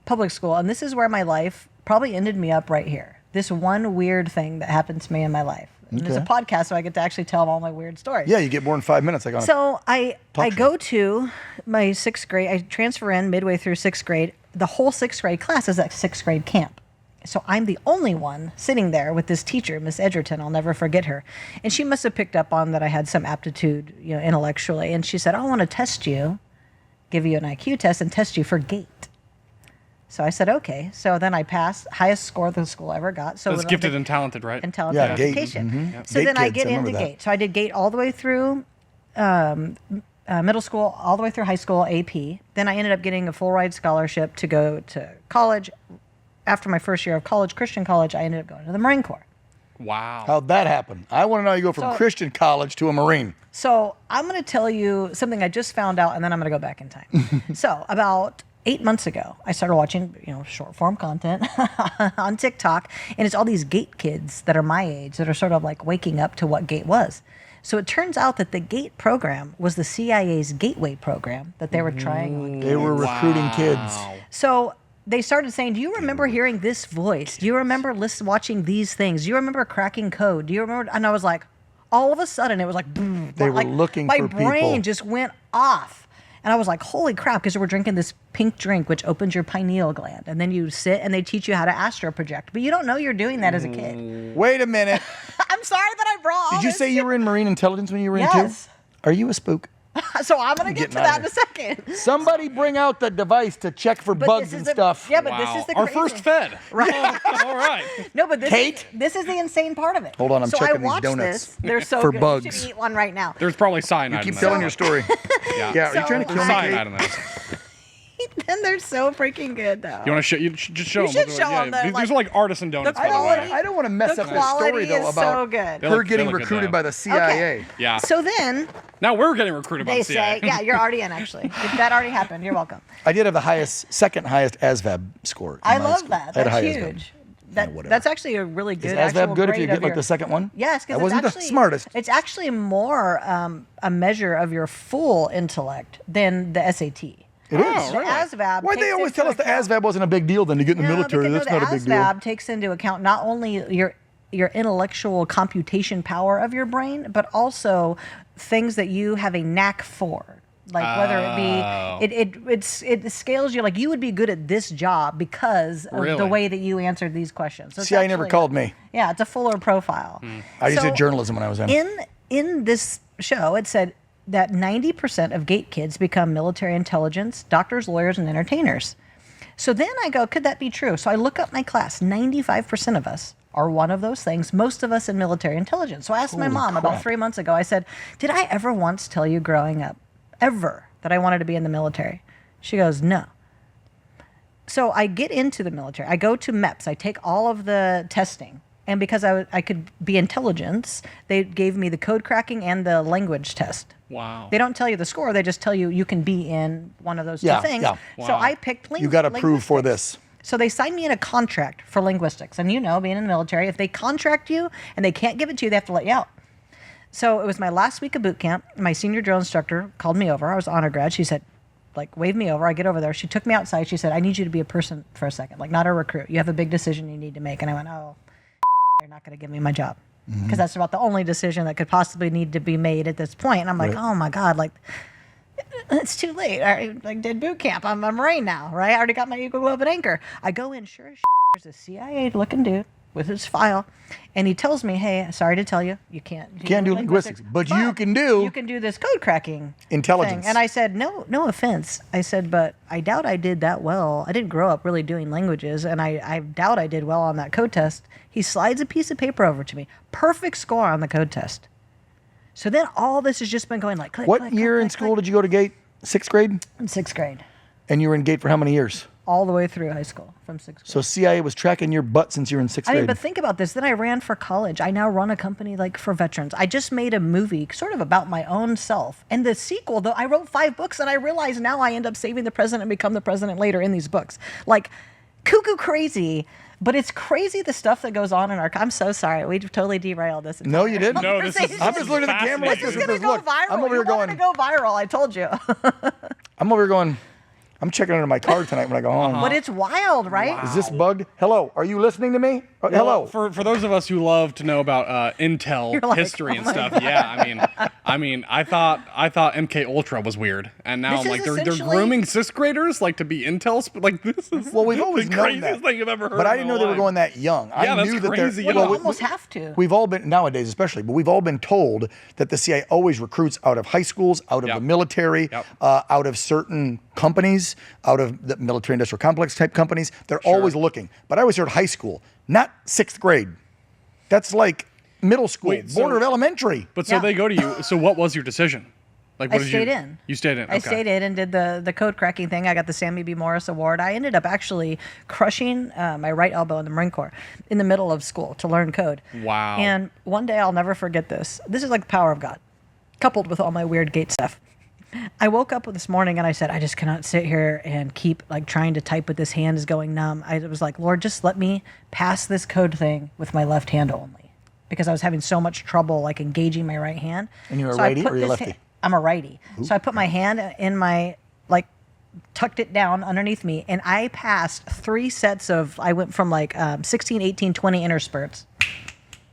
public school. And this is where my life probably ended me up right here. This one weird thing that happened to me in my life. And There's a podcast, so I get to actually tell all my weird stories. Yeah, you get more than 5 minutes. Like on So I show. go to my 6th grade. I transfer in midway through 6th grade. The whole 6th grade class is at 6th grade camp. So I'm the only one sitting there with this teacher, Miss Edgerton. I'll never forget her. And she must have picked up on that I had some aptitude, intellectually. And she said, I want to test you, give you an IQ test and test you for gait. So I said, okay. So then I passed, highest score the school ever got. So That's gifted and talented, right? and talented Yeah, GATE. education. Mhm. Yep. So GATE then I kids, get I remember into that. GATE. So I did GATE all the way through middle school, all the way through high school, AP. Then I ended up getting a full ride scholarship to go to college. After my first year of college, Christian college, I ended up going to the Marine Corps. Wow. How'd that happen? I want to know how you go from So- Christian college to a Marine. So I'm going to tell you something I just found out, and then I'm going to go back in time. So about 8 months ago, I started watching, short form content on TikTok, and it's all these GATE kids that are my age that are sort of like waking up to what GATE was. So it turns out that the GATE program was the CIA's Gateway program that they were trying on. They were recruiting kids. So they started saying, do you remember hearing this voice? Do you remember watching these things? Do you remember cracking code? Do you remember? And I was like, all of a sudden, it was like, boom. They were like, looking my for brain people. just went off. And I was like, holy crap, because we're drinking this pink drink, which opens your pineal gland. And then you sit and they teach you how to astro project. But you don't know you're doing that as a kid. Wait a minute. I'm sorry that I brought all Did you this say you were in Marine intelligence when you were in Yes. two? Are you a spook? So I'm going to get getting to out that of in a second. Somebody bring out the device to check for bugs and stuff. Yeah, but Wow. this is the Our crazy- first Fed. Right. Oh, all right. No, but Kate? this is the insane part of it. Hold on, I'm so checking I these watched donuts this. They're so for good. bugs. You should eat one right now. There's probably cyanide Keep in telling those. your story. Yeah, are you trying to There's kill me, cyanide Kate? in those. And they're so freaking good, though. You want to show? You should just show You them. should show 'em, though, These like, are like artisan donuts. the by the way. quality- I don't want to mess the up this story, quality though, is about so good. They her look- getting they look good, recruited though. by the CIA. Yeah. So then Now we're getting recruited by they the CIA. say, yeah, you're already in, actually. That already happened. You're welcome. I did have the second highest ASVAB score. in I my love school. that. I had a That's high ASVAB. huge. That, whatever. that's actually a really Is good ASVAB actual good if you grade get of like your- the second one? Yes, because I wasn't actually, the smartest. It's actually more a measure of your full intellect than the SAT. It is. Oh, The really? ASVAB. Why'd they takes always into tell us the account- ASVAB wasn't a big deal then to get in the military? because, That's no, not a big the deal. ASVAB takes into account not only your intellectual computation power of your brain, but also things that you have a knack for. Like whether it be, it scales you, like you would be good at this job because of the Really? way that you answered these questions. So it's CIA never actually- called me. Yeah, it's a fuller profile. I just So did journalism when I was in. In this show, it said that 90% of GATE kids become military intelligence, doctors, lawyers, and entertainers. So then I go, could that be true? So I look up my class. 95% of us are one of those things. Most of us in military intelligence. So I asked my Holy mom crap. about 3 months ago, I said, did I ever once tell you growing up, ever, that I wanted to be in the military? She goes, no. So I get into the military. I go to MEPS. I take all of the testing. And because I could be intelligence, they gave me the code cracking and the language test. Wow. They don't tell you the score. They just tell you you can be in one of those Yeah, two things. yeah. So Wow. I picked You got to prove for linguistics. this. So they signed me in a contract for linguistics. And you know, being in the military, if they contract you and they can't give it to you, they have to let you out. So it was my last week of boot camp. My senior drill instructor called me over. I was honor grad. She said, like, wave me over. I get over there. She took me outside. She said, I need you to be a person for a second, like not a recruit. You have a big decision you need to make. And I went, oh, you're not going to give me my job. Because that's about the only decision that could possibly need to be made at this point. And I'm like, oh my God, like, it's too late. I like did boot camp. I'm a Marine now, right? I already got my Eagle Globe and Anchor. I go in, sure as there's a CIA looking dude with his file. And he tells me, hey, sorry to tell you, you can't do linguistics, but you can do you can do this code cracking intelligence. thing. And I said, no offense. I said, but I doubt I did that well. I didn't grow up really doing languages, and I doubt I did well on that code test. He slides a piece of paper over to me. Perfect score on the code test. So then all this has just been going like click, What click, year click, in click, school click. did you go to Gate? 6th grade? In 6th grade. And you were in Gate for how many years? All the way through high school, from 6th grade. So CIA was tracking your butt since you were in 6th I grade. mean, but think about this. Then I ran for college. I now run a company like for veterans. I just made a movie sort of about my own self. And the sequel, though, I wrote 5 books, and I realize now I end up saving the president and become the president later in these books. Like, cuckoo crazy. But it's crazy the stuff that goes on in our... I'm so sorry. We totally derailed this. No, you didn't. No, this is- conversation. I'm just looking at the camera. This This is Look, going to go look, viral. I'm over here You wanted going. to go viral, I told you. I'm over here going. I'm checking under my car tonight when I go home. But it's wild, right? Is this bugged? Hello, are you listening to me? Hello. For those of us who love to know about Intel You're like, history oh and my stuff, God. yeah. I mean, I thought MK Ultra was weird, and now This I'm like, is they're essentially- grooming 6th graders like to be Intel. Like this is Well, we've always the known craziest that. thing I've ever heard. But I in didn't my know they were life. going that young. Yeah, I that's knew that crazy, they're. you know. You we- almost have to. We've all been nowadays, especially, but we've all been told that the CIA always recruits out of high schools, out of Yep. the military, Yep. out of certain companies, out of the military-industrial complex type companies. They're always looking. But I always heard high school, not 6th grade. That's like middle school, Wait, so- border of elementary. But so Yeah. they go to you. So what was your decision? Like, I what did stayed you? in. You stayed in. I Okay. stayed in and did the code cracking thing. I got the Sammy B. Morris Award. I ended up actually crushing my right elbow in the Marine Corps in the middle of school to learn code. Wow. And one day I'll never forget this. This is like the power of God, coupled with all my weird gate stuff. I woke up this morning and I said, I just cannot sit here and keep like trying to type with this hand is going numb. I was like, Lord, just let me pass this code thing with my left hand only, because I was having so much trouble like engaging my right hand. And you're a So I righty put or you're this lefty? I'm a righty. So I put my hand in my, like, tucked it down underneath me, and I passed 3 sets of, I went from like 16, 18, 20 interspurts.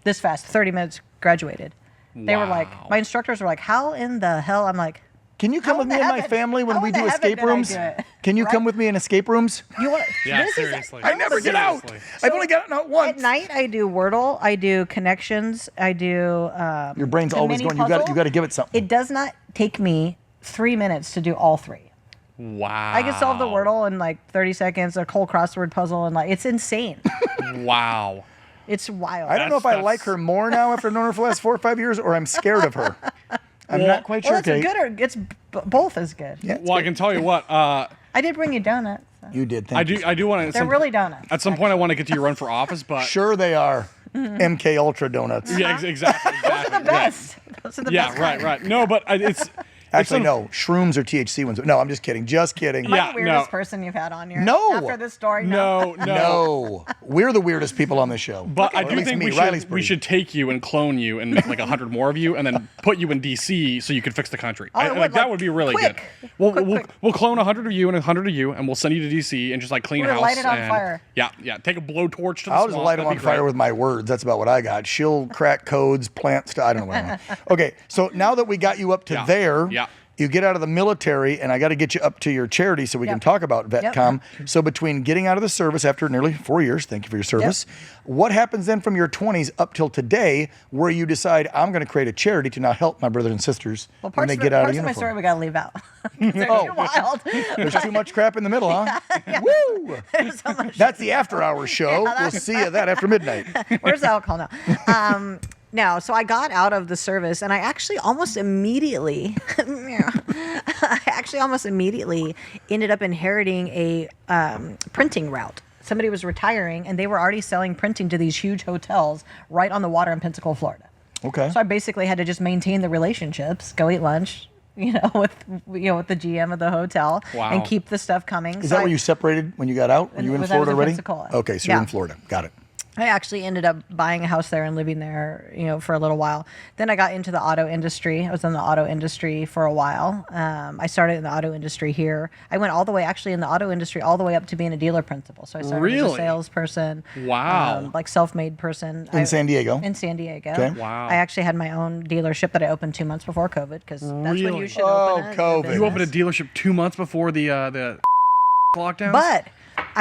This fast, 30 minutes, graduated. They were like, Wow. my instructors were like, how in the hell? I'm like, Can you come How with in me the and my heaven- family when how we in the do heaven escape did I rooms? do it? Can you come Right? with me in escape rooms? you want Yeah, this is- seriously. I never get out. Seriously. I've only gotten out once. At night, I do Wordle, I do connections, I do. Your brain's the always mini going. You puzzle. got to give it something. It does not take me 3 minutes to do all 3. Wow. I can solve the Wordle in like 30 seconds, a whole crossword puzzle, and like it's insane. Wow. It's wild. I don't know if I That's- like her more now after I've known her for the last 4 or 5 years, or I'm scared of her. I'm not quite Well, sure, it's Kate. good or it's both is good. Yeah, it's Well, I good. can tell you what. I did bring you donuts. So. You did. Thank you. I do want to. They're really donuts. At some point, I want to get to your run for office, but Sure they are. MK Ultra donuts. yeah, exactly. The best. Those are the Yeah, best. right. No, but it's Actually, it's no. Shrooms or THC ones. No, I'm just kidding. Just kidding. Am I Yeah, the weirdest no. person you've had on here? No. After this story? No. No. We're the weirdest people on this show. But Or I at do least think me. we Riley's should, pretty. take you and clone you and make like 100 more of you, and then put you in DC so you could fix the country. Oh, I would, that like, would be really quick. good. Quick. We'll clone 100 of you and 100 of you, and we'll send you to DC and just like clean We're gonna house. light it on and, fire. Yeah. Take a blowtorch to the I'll just swamp. light them That'd on be great. fire with my words. That's about what I got. She'll crack codes, plant stuff. I don't know what I want. Okay, so now that we got you up to Yeah. there, Yeah. You get out of the military, and I got to get you up to your charity so we can talk about VetCom. So between getting out of the service after nearly 4 years, thank you for your service, what happens then from your 20s up till today where you decide, I'm going to create a charity to now help my brothers and sisters when they get out of Parts of my story uniform? we got to leave out. They're too wild. There's too much crap in the middle, huh? Woo! There's so much. That's the after-hours show. We'll see you that after midnight. Where's the alcohol now? No, so I got out of the service, and I actually almost immediately, ended up inheriting a printing route. Somebody was retiring, and they were already selling printing to these huge hotels right on the water in Pensacola, Florida. Okay. So I basically had to just maintain the relationships, go eat lunch, with the GM of the hotel, and keep the stuff coming. Is that where you separated when you got out? Were you in Florida already? Pensacola. Okay, so you're in Florida. Got it. I actually ended up buying a house there and living there, for a little while. Then I got into the auto industry. I was in the auto industry for a while. I started in the auto industry here. I went all the way, actually, in the auto industry, all the way up to being a dealer principal. So I started as a salesperson. Wow. Like self-made person. In San Diego? In San Diego. Okay. Wow. I actually had my own dealership that I opened 2 months before COVID, because that's when you Really? should open it. COVID. You opened a dealership 2 months before the lockdown? But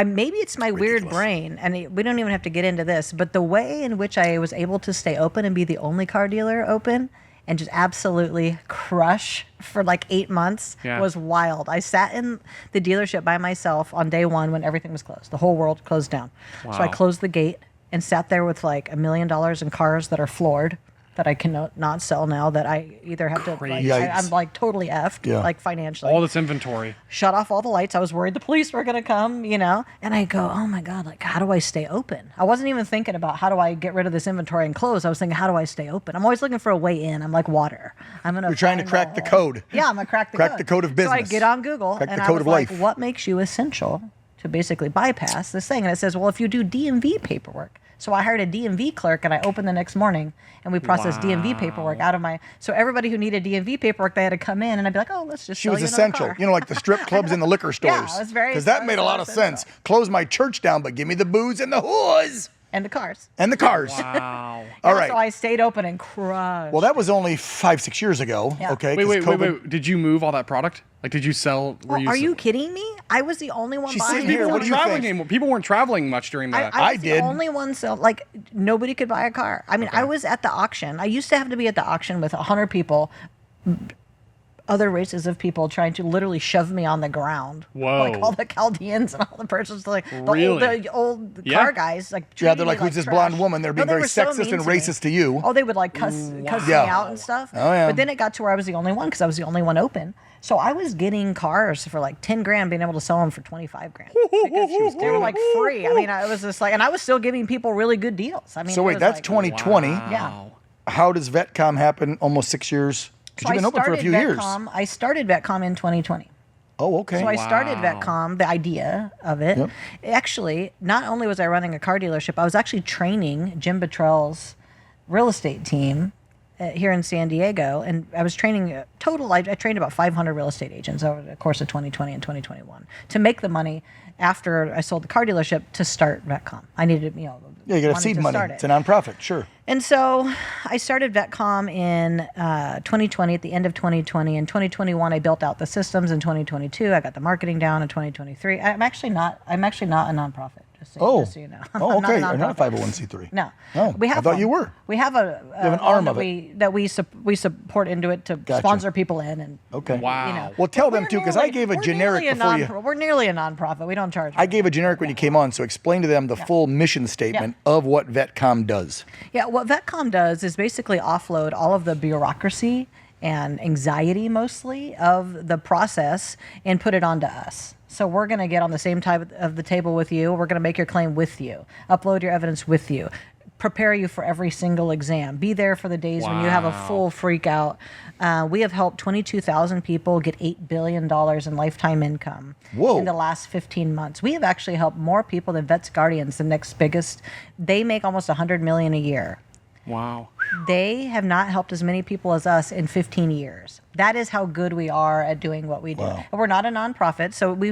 maybe it's my weird brain, and we don't even have to get into this, but the way in which I was able to stay open and be the only car dealer open and just absolutely crush for like 8 months was wild. I sat in the dealership by myself on day one when everything was closed. The whole world closed down. So I closed the gate and sat there with like $1 million in cars that are floored, that I cannot sell now, that I either have to, I'm like totally effed, like financially. All this inventory. Shut off all the lights. I was worried the police were going to come, And I go, oh my God, like, how do I stay open? I wasn't even thinking about how do I get rid of this inventory and close. I was thinking, how do I stay open? I'm always looking for a way in. I'm like water. You're trying to crack the code. Yeah, I'm going to crack the code. Crack the code of business. So I get on Google Crack and the I code was of like, life. what makes you essential to basically bypass this thing? And it says, well, if you do DMV paperwork. So I hired a DMV clerk, and I opened the next morning, and we processed DMV paperwork out of my. So everybody who needed DMV paperwork, they had to come in, and I'd be like, "Oh, let's just." She sell was you another essential, car. like the strip clubs and the liquor stores. Yeah, it was very. Because that made a lot of sense. Close my church down, but give me the booze and the whores and the cars. and the cars. Wow. All right. So I stayed open and crushed. Well, that was only 5-6 years ago. Yeah. Okay. Wait. Did you move all that product? Like, did you sell? Are you kidding me? I was the only one She's buying. sitting here. People What weren't do you traveling think? anymore. People weren't traveling much during that. I was did. the only one, so like nobody could buy a car. I mean, I was at the auction. I used to have to be at the auction with 100 people, other races of people trying to literally shove me on the ground. Whoa. Like all the Chaldeans and all the Persians, like Really? the old car guys, like Yeah, they're treating like, me who's this trash. blonde woman? They're being No, they very were so sexist mean and to me. racist to you. Oh, they would like cuss me out and stuff. Oh, yeah. But then it got to where I was the only one because I was the only one open. So I was getting cars for like 10 grand, being able to sell them for 25 grand. Because they were like free. I mean, it was just like, and I was still giving people really good deals. I mean, So it wait, was that's like, 2020. Yeah. How does VetCom happen almost 6 years? Because you've been open for a few years. I started VetCom in 2020. Oh, okay. So I started VetCom, the idea of it. Yep. Actually, not only was I running a car dealership, I was actually training Jim Buttrell's real estate team here in San Diego. And I was training I trained about 500 real estate agents over the course of 2020 and 2021 to make the money after I sold the car dealership to start VetCom. I needed, Yeah, you got to have seed money. It's a nonprofit, sure. And so I started VetCom in 2020, at the end of 2020. In 2021, I built out the systems. In 2022, I got the marketing down. In 2023, I'm actually not a nonprofit. Just so you know. Oh, okay. You're I'm not a 501c3. No. Oh, we have I thought one. you were. We have an arm that of it. we support into it to sponsor people in and. Okay. Wow. You know. Well, tell them too, because I gave a generic before you. We're nearly a nonprofit. We don't charge. I gave a generic when you came on, so explain to them the full mission statement of what VetCom does. Yeah, what VetCom does is basically offload all of the bureaucracy and anxiety mostly of the process and put it onto us. So we're going to get on the same type of the table with you. We're going to make your claim with you, upload your evidence with you, prepare you for every single exam, be there for the days when you have a full freak out. We have helped 22,000 people get $8 billion in lifetime income in the last 15 months. We have actually helped more people than Vets Guardians, the next biggest. They make almost $100 million a year. Wow. They have not helped as many people as us in 15 years. That is how good we are at doing what we do. Wow. And we're not a nonprofit, so we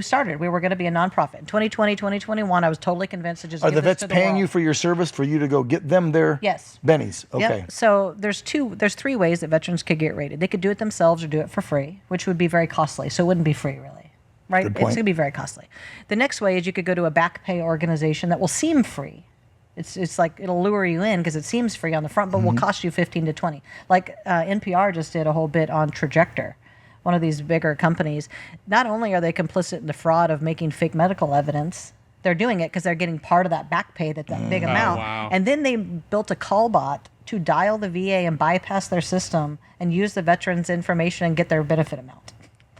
were going to be a nonprofit. In 2020, 2021, I was totally convinced to just Are give the this vets to the paying world. you for your service for you to go get them their Yes. bennies? Okay. Yep. So there's three ways that veterans could get rated. They could do it themselves or do it for free, which would be very costly. So it wouldn't be free, really. Right? Good It's point. going to be very costly. The next way is you could go to a back pay organization that will seem free. It's like it'll lure you in because it seems free on the front, but Mm-hmm. will cost you 15 to 20. Like NPR just did a whole bit on Trajector, one of these bigger companies. Not only are they complicit in the fraud of making fake medical evidence, they're doing it because they're getting part of that back pay, that big amount. wow. And then they built a call bot to dial the VA and bypass their system and use the veterans' information and get their benefit amount.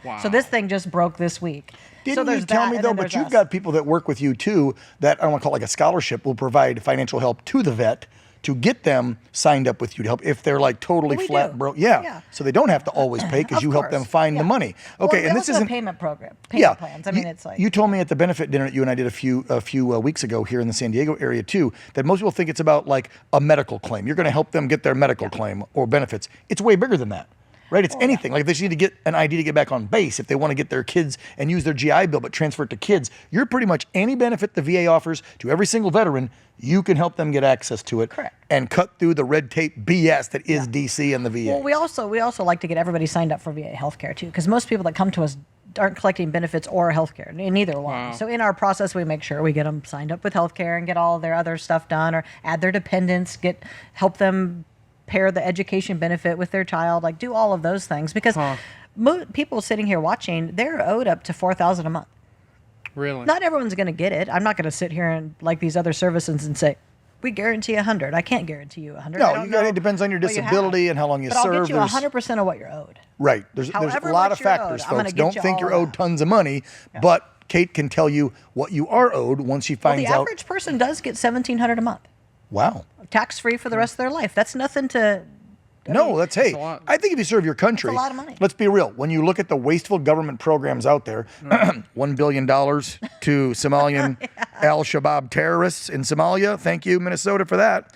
Wow. So this thing just broke this week. So Didn't you there's tell that, me and though? then But there's you've us. got people that work with you too. That I don't want to call it like a scholarship. Will provide financial help to the vet to get them signed up with you to help if they're like totally We flat do. broke. Yeah. Yeah. So they don't have to always pay because Of you help them course. find the Yeah. money. Well, Okay, they and this also have isn't. payment program, Yeah, plans. I mean, it's like you told me at the benefit dinner that you and I did a few weeks ago here in the San Diego area too that most people think it's about like a medical claim. You're going to help them get their medical claim or benefits. It's way bigger than that. Right? It's anything. Like they just need to get an ID to get back on base if they want to get their kids and use their GI Bill, but transfer it to kids. You're pretty much any benefit the VA offers to every single veteran, you can help them get access to it. Correct. And cut through the red tape BS that is DC and the VA. Well, we also like to get everybody signed up for VA healthcare too, because most people that come to us aren't collecting benefits or healthcare, neither one. Wow. So in our process, we make sure we get them signed up with healthcare and get all their other stuff done, or add their dependents, help them pair the education benefit with their child, like do all of those things, because people sitting here watching, they're owed up to $4,000 a month. Really? Not everyone's going to get it. I'm not going to sit here and like these other services and say, we guarantee 100. I can't guarantee you 100. I No, don't you got know it depends on your what you have. disability and how long you But serve. I'll get you There's- 100% of what you're owed. Right. There's However a lot much of you're factors, owed, I'm gonna folks. get Don't you think all you're of owed that. tons of money, but Kate can tell you what you are owed once she Well, finds the out. average person does get $1,700 a month, Wow. tax free for the rest of their life. That's nothing to. No, that's hey. a lot. I think if you serve your country, That's a lot of money. Let's be real. When you look at the wasteful government programs out there, $1 billion to Somalian al-Shabaab terrorists in Somalia. Thank you, Minnesota, for that.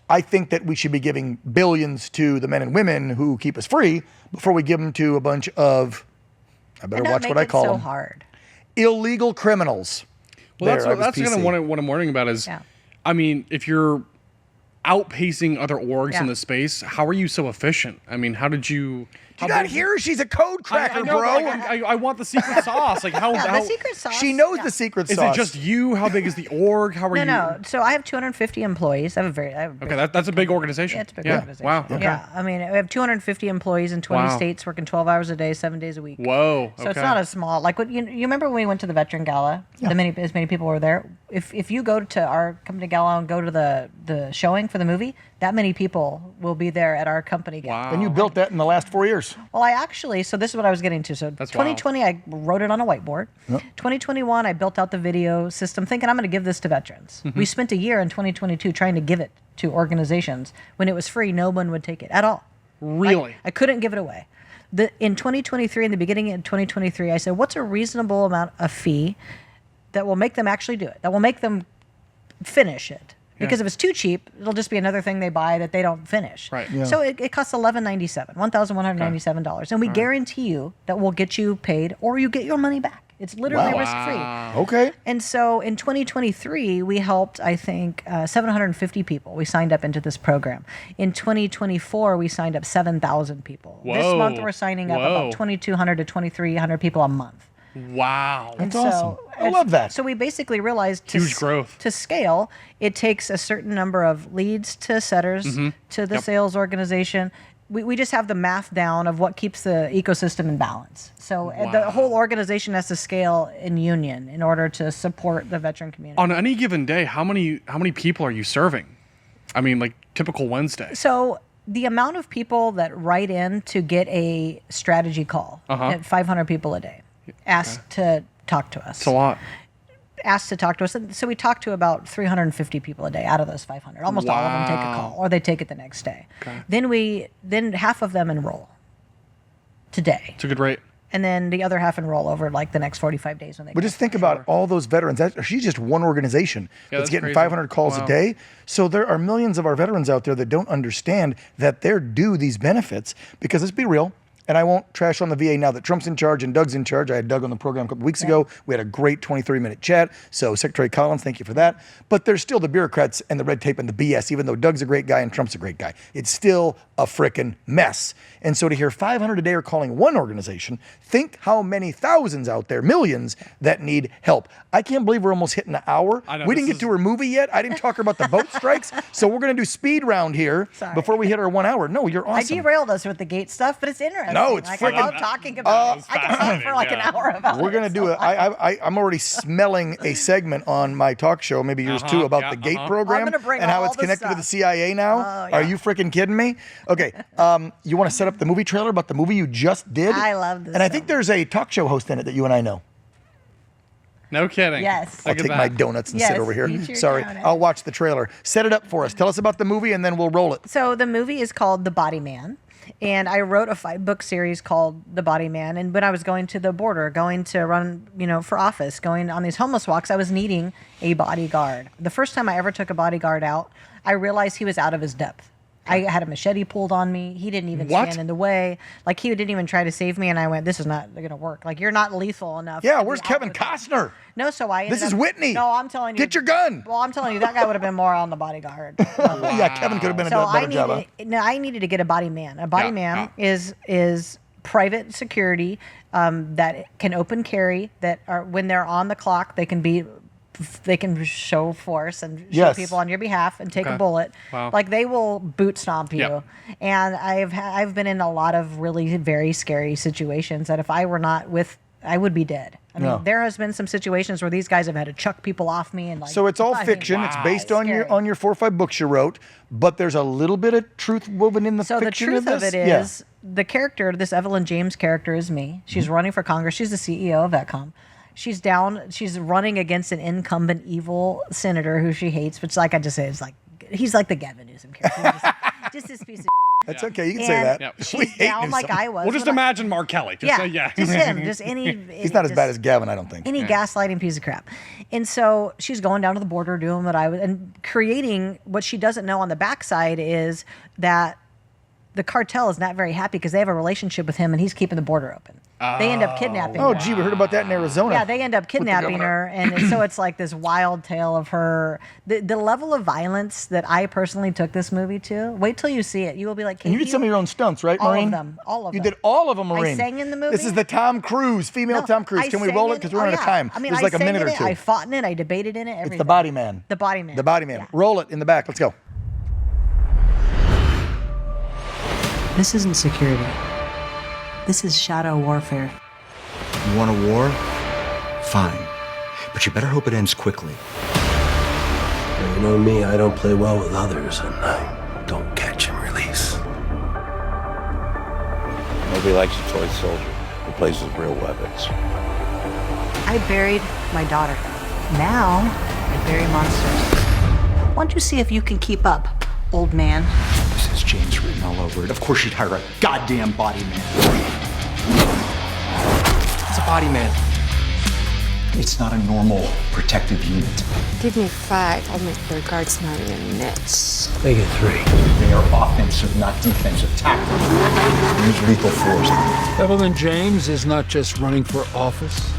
I think that we should be giving billions to the men and women who keep us free before we give them to a bunch of. I better And not watch make what I it call so them. hable Illegal criminals. Well, There, I was that's kind of PC. what I'm wondering about is, Yeah. I mean, if you're outpacing other orgs in Yeah. the space, how are you so efficient? I mean, how did you? You got here. She's a code cracker, I know, bro. but, like, I want the secret sauce. Like how? Yeah, how the secret sauce. She knows yeah. the secret is sauce. it just you? How big is the org? How are you? No. So I have 250 employees. I have a big, Okay, that's a big organization. Yeah, it's a big yeah. organization. Wow. Okay. Yeah, I mean, we have 250 employees in 20 Wow. states, working 12 hours a day, 7 days a week. Whoa. So it's not a small, like what you remember when we went to the veteran gala, as many people were there. If you go to our company gala and go to the showing for the movie, that many people will be there at our company gala. Wow. And you built that in the last 4 years. Well, so this is what I was getting to. So That's 2020, I wrote it on a whiteboard. 2021, I built out the video system thinking I'm going to give this to veterans. Mm-hmm. We spent a year in 2022 trying to give it to organizations. When it was free, no one would take it at all. Really? I couldn't give it away. In 2023, in the beginning of 2023, I said, what's a reasonable amount of fee that will make them actually do it, that will make them finish it? Because if it's too cheap, it'll just be another thing they buy that they don't finish. Right. Yeah. So it costs $1,197, and we guarantee you that we'll get you paid or you get your money back. It's literally Wow. risk-free. Okay. And so in 2023, we helped, I think, 750 people. We signed up into this program. In 2024, we signed up 7,000 people. This Whoa. month, we're signing up Whoa. about 2,200 to 2,300 people a month. Wow. That's awesome. I love that. So we basically realized Huge growth. to scale, it takes a certain number of leads to setters Mm-hmm. to the sales organization. We just have the math down of what keeps the ecosystem in balance. So the whole organization has to scale in union in order to support the veteran community. On any given day, how many people are you serving? I mean, like typical Wednesday. So the amount of people that write in to get a strategy call, at 500 people a day, asked to talk to us. It's a lot. Asked to talk to us. So we talk to about 350 people a day out of those 500. Almost all of them take a call, or they take it the next day. Then half of them enroll today. It's a good rate. and then the other half enroll over like the next 45 days when they. But just think about all those veterans. She's just one organization that's getting crazy. 500 calls Wow. a day. So there are millions of our veterans out there that don't understand that they're due these benefits because let's be real. And I won't trash on the VA now that Trump's in charge and Doug's in charge. I had Doug on the program a couple weeks ago. We had a great 23-minute chat. So Secretary Collins, thank you for that. But there's still the bureaucrats and the red tape and the BS, even though Doug's a great guy and Trump's a great guy. It's still a frickin' mess. And so to hear 500 a day are calling one organization, think how many thousands out there, millions, that need help. I can't believe we're almost hitting an hour. I know, We didn't get to her movie yet. I didn't talk about the boat strikes. So we're going to do speed round here before we hit our 1 hour. No, you're I awesome. derailed us with the gate stuff, but it's interesting. No, it's like, freaking- I love talking about it. I can talk for like an hour about it. We're going to do I'm already smelling a segment on my talk show, maybe yours too, about the GATE program I'm gonna bring and how all it's the connected to the stuff. CIA now. Oh, Are yeah. you freaking kidding me? Okay, you want to set up the movie trailer about the movie you just did? I love this And I so think there's a talk show host in it that you and I know. No kidding. Yes. I'll Look at take my that. donuts and Yes, sit over here. eat your Sorry, donut. I'll watch the trailer. Set it up for us. Tell us about the movie and then we'll roll it. So the movie is called The Body Man. And I wrote a 5-book series called The Body Man. And when I was going to the border, going to run, for office, going on these homeless walks, I was needing a bodyguard. The first time I ever took a bodyguard out, I realized he was out of his depth. I had a machete pulled on me. He didn't even What? stand in the way. Like, he didn't even try to save me. And I went, this is not going to work. Like, you're not lethal enough. Yeah, to be where's out Kevin with- Costner? No, so I ended This is up- Whitney. No, I'm telling you. Get your gun. Well, I'm telling you, that guy would have been more on the bodyguard. Yeah, Kevin could have been a So better job. I needed to get a body man. A body Yeah, man is private security that can open carry. That are when they're on the clock, they can show force and show Yes. people on your behalf and take a Okay. bullet. Wow. Like they will boot stomp you. Yep. And I've been in a lot of really very scary situations that if I were not with, I would be dead. I mean, No. there has been some situations where these guys have had to chuck people off me and like. So it's all I mean, fiction. It's based on scary. your 4 or 5 books you wrote, but there's a little bit of truth woven in the So the fiction truth of this? it is, the character, this Evelyn James character, is me. She's Mm-hmm. running for Congress. She's the CEO of Etcom. She's running against an incumbent evil senator who she hates, which, like I just say, is like he's like the Gavin Newsom character, just this piece of. That's okay. You can say And that. Yep. We she's hate down like Newsom. I was. We'll just when I- imagine Mark Kelly. Just Yeah, say, yeah. just him. Just any. He's not as bad as Gavin, I don't think. Any gaslighting piece of crap. And so she's going down to the border doing what I was and creating what she doesn't know on the backside is that the cartel is not very happy because they have a relationship with him and he's keeping the border open. They end up kidnapping Oh, her. gee, we heard about that in Arizona. Yeah, they end up kidnapping her, and so it's like this wild tale of her. The level of violence that I personally took this movie to. Wait till you see it. You will be like, And you did some of your own stunts, right, All of Maureen? them. All of You them. did all of them, I Maureen. sang in the This movie. is the Tom Cruise, female No, Tom Cruise. I Can we sang roll it? in- Because we're oh, running out of yeah. time. I mean, There's I like a sang minute in or it, two. I fought in it. I debated in it. Everything. It's the Body Man. The Body Man. The Body Man. Yeah. Roll it in the back. Let's go. This isn't security. This is shadow warfare. You want a war? Fine. But you better hope it ends quickly. You know me, I don't play well with others, and I don't catch and release. Nobody likes a toy soldier who plays with real weapons. I buried my daughter. Now, I bury monsters. Why don't you see if you can keep up, old man? This has James written all over it. Of course you'd hire a goddamn body man. It's a body man. It's not a normal protective unit. Give me 5. I'll make their guards not even mitts. Make it 3. They are offensive, not defensive tactics. Use lethal force. Evelyn James is not just running for office.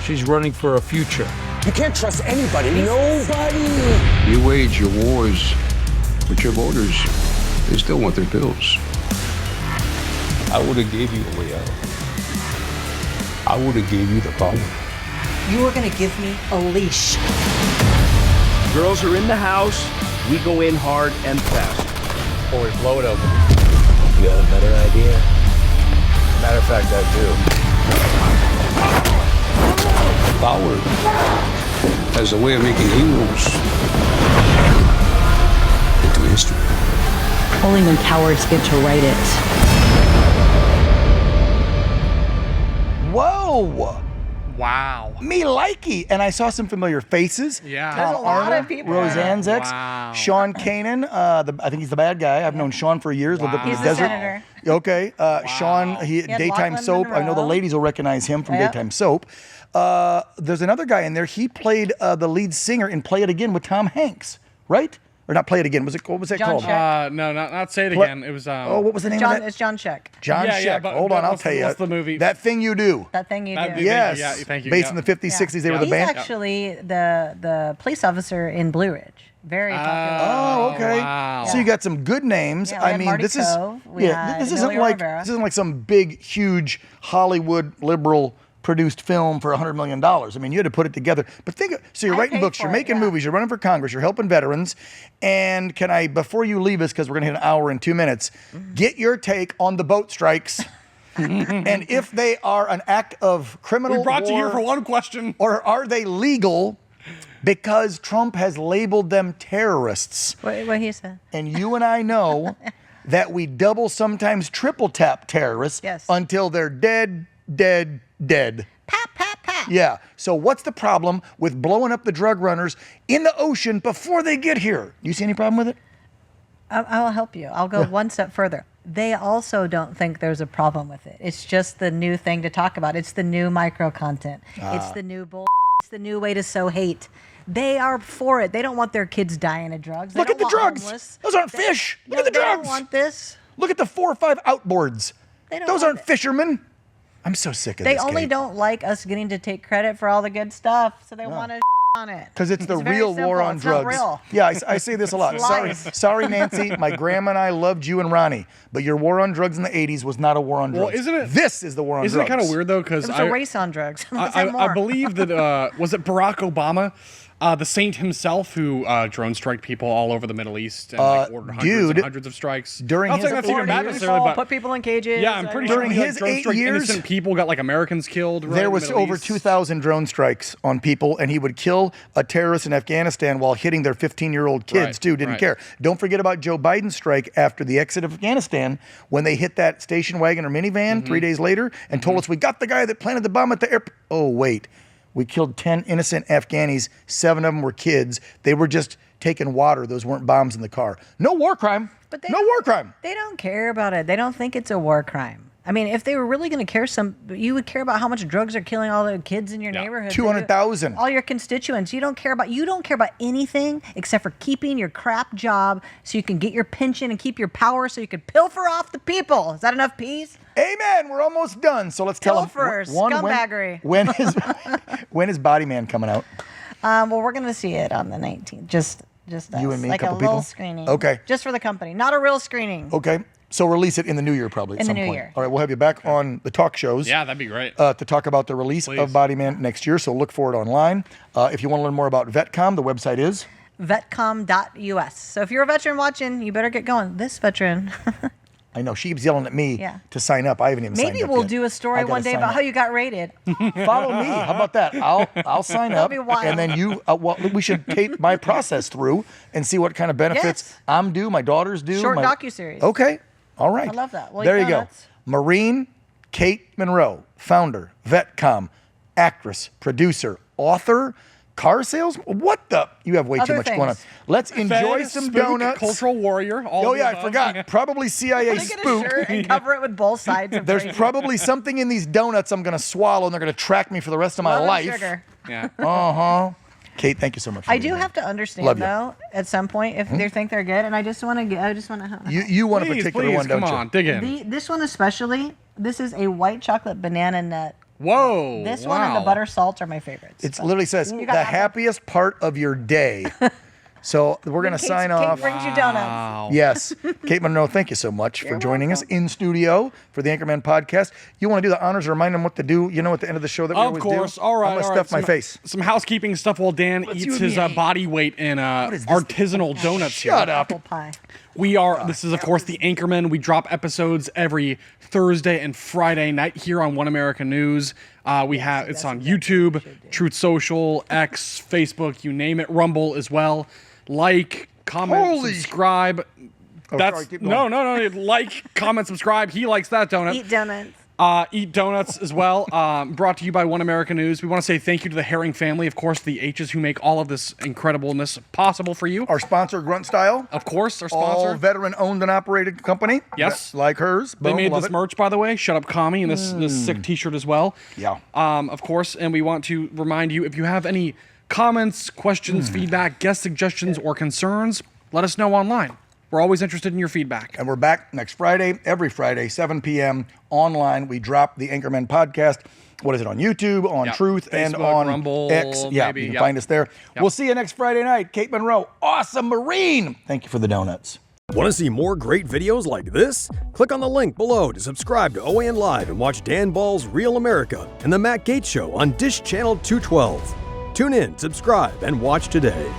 She's running for a future. You can't trust anybody. Nobody. You wage your wars, but your voters, they still want their bills. I would have gave you a way out. I would have gave you the power. You are gonna give me a leash. Girls are in the house, we go in hard and fast. Or we blow it open. You got a better idea? Matter of fact, I Power has a way of making heroes into history. Only when cowards get to write it. Whoa! Wow. Me likey. And I saw some familiar faces. Yeah. There's a Tom lot of Arnold, people. Roseanne's ex, Wow. Sean Kanan. I think he's the bad guy. I've known Sean for years. Lived up in He's the the desert. senator. Okay. Sean, had daytime Lachlan soap. I know the Monroe. ladies will recognize him from Yep. daytime soap. There's another guy in there. He played the lead singer in Play It Again with Tom Hanks, right? Or not Play It Again. What was that John called? Scheck. No, not Say It Again. It was. What was the name of John, that? it's John Scheck. John Yeah, yeah, Scheck. but Hold on, I'll what's tell the- you. what's the movie? That Thing You Do. That thing you do. Yes. Yeah, thank you. Based Yeah. in the 50s, 60s, they were the He's band. actually the police officer in Blue Ridge. Very popular. Oh, okay. wow. So you got some good names. Yeah, we I had mean, Marty this is Coe. We had this isn't Emilio like Rivera. some big, huge Hollywood liberal produced film for $100 million. I mean, you had to put it together. But so you're I writing paid books, for you're it, making yeah. movies, you're running for Congress, you're helping veterans. And can I, before you leave us, because we're gonna hit an hour in 2 minutes, get your take on the boat strikes and if they are an act of criminal We brought you here war, for one question. or are they legal? Because Trump has labeled them terrorists. What he said. And you and I know that we double, sometimes triple tap terrorists Yes. until they're dead, dead, dead. Pat, pat, pat. Yeah. So what's the problem with blowing up the drug runners in the ocean before they get here? You see any problem with it? I'll help you. I'll go one step further. They also don't think there's a problem with it. It's just the new thing to talk about. It's the new micro content. It's the new bull. It's the new way to sow hate. They are for it. They don't want their kids dying of drugs. They Look at don't the want drugs. homeless. Those aren't fish. Look at the They drugs. don't want this. Look at the 4 or 5 outboards. They don't Those want aren't it. fishermen. I'm so sick of They this. only don't like us getting to take credit for all the good stuff, so they want to on it. Because it's the very real war simple. on It's not drugs. real. Yeah, I say this a lot. It's Sorry, lies. sorry, Nancy. My grandma and I loved you and Ronnie, but your war on drugs in the 80s was not a war on Well, drugs. isn't it? This is the war on Isn't drugs. it kind of weird though? Because It was a race on drugs. Let's have I more. believe that was it Barack Obama, the saint himself, who drone strike people all over the Middle East and ordered hundreds dude, and hundreds of strikes. during Not his saying that's even bad 40 necessarily, but put people in cages. yeah, I'm pretty sure During he, like, his drone 8 strike years, innocent people, got like Americans killed. Right, There in the was Middle over East. 2,000 drone strikes on people, and he would kill a terrorist in Afghanistan while hitting their 15-year-old kids, Right, too. Didn't right. care. Don't forget about Joe Biden's strike after the exit of Afghanistan when they hit that station wagon or minivan Mm-hmm. 3 days later and told us, we got the guy that planted the bomb at the airport. Oh, wait. We killed 10 innocent Afghanis. 7 of them were kids. They were just taking water. Those weren't bombs in the car. No war crime. But No war crime. They don't care about it. They don't think it's a war crime. I mean, if they were really going to care, you would care about how much drugs are killing all the kids in your neighborhood. 200,000. All your constituents. You don't care about anything except for keeping your crap job so you can get your pension and keep your power so you can pilfer off the people. Is that enough peas? Amen. We're almost done. So let's tell them. Pilferers, scumbaggery. When is Body Man coming out? Well, we're going to see it on the 19th. Just us. You and me, like couple a little people? screening. Okay. Just for the company, not a real screening. Okay. So release it in the new year, probably. In at the some new point. year. All right. We'll have you back on the talk shows. Yeah, that'd be great. To talk about the release Please. of Body Man next year. So look for it online. If you want to learn more about VetCom, the website is Vetcom.us. So if you're a veteran watching, you better get going. This veteran. I know she keeps yelling at me Yeah. to sign up. I haven't even signed Maybe up we'll yet. do a I story gotta one day sign about up. how you got rated. Follow me. How about that? I'll sign That'll up, be wild. and then you. Well, we should take my process through and see what kind of benefits Yes. I'm due, my daughters do. Short my- docuseries. Okay. All right. I love that. Well, there you you know, go. that's- Marine Kate Monroe, founder, VetCom, actress, producer, author, car sales. What the? You have way too Other much going on. things. Let's enjoy Fed, some spook, donuts. Cultural warrior. All Oh of yeah, the I above. forgot. Probably CIA Can I get a spook. shirt and cover it with both sides? Of There's crazy? probably something in these donuts I'm going to swallow, and they're going to track me for the rest of my Love and life. sugar. Yeah. Kate, thank you so much. For I being do here. have to Love understand you. though, at some point, if they think they're good, and I just want to. You want a Please, particular please, one, don't come you? on, dig in. This one especially. This is a white chocolate banana nut. Whoa. This wow. one and the butter salt are my favorites. It But literally says You the got apple. happiest part of your day. So we're going to Kate- sign Kate off. brings you donuts. Wow. Yes. Kate Monroe, thank you so much for joining us in studio for the Anchorman podcast. You want to do the honors or remind them what to do, at the end of the show that we Of always course. do? All right. I'm going all to right. stuff my face. Some housekeeping stuff while Dan Let's eats do his me. body weight in is this? artisanal donuts. Shut here. up. Apple pie. This is, of course, the Anchormen. We drop episodes every Thursday and Friday night here on One America News. It's on YouTube, Truth Social, X, Facebook, you name it, Rumble as well. Like, comment, Holy- subscribe. Oh, sorry, keep going. No. Like, comment, subscribe. He likes that donut. Eat donuts. Eat donuts as well. Brought to you by One American News. We want to say thank you to the Herring family, of course, the H's who make all of this incredibleness possible for you. Our sponsor, Grunt Style. Of course, our sponsor. All veteran-owned and operated company. Yes. Like hers. They Boom, made love this it. merch, by the way. Shut Up Commie, and this sick t-shirt as well. Yeah. Of course, and we want to remind you, if you have any comments, questions, feedback, guest suggestions, or concerns, let us know online. We're always interested in your feedback. And we're back next Friday, every Friday, 7 p.m. online. We drop the Anchormen podcast. What is it, on YouTube, on Truth, Facebook, and on Rumble, X? Yeah, maybe. you can find us there. We'll see you next Friday night. Kate Monroe, awesome Marine. Thank you for the donuts. Want to see more great videos like this? Click on the link below to subscribe to OAN Live and watch Dan Ball's Real America and The Matt Gaetz Show on Dish Channel 212. Tune in, subscribe, and watch today.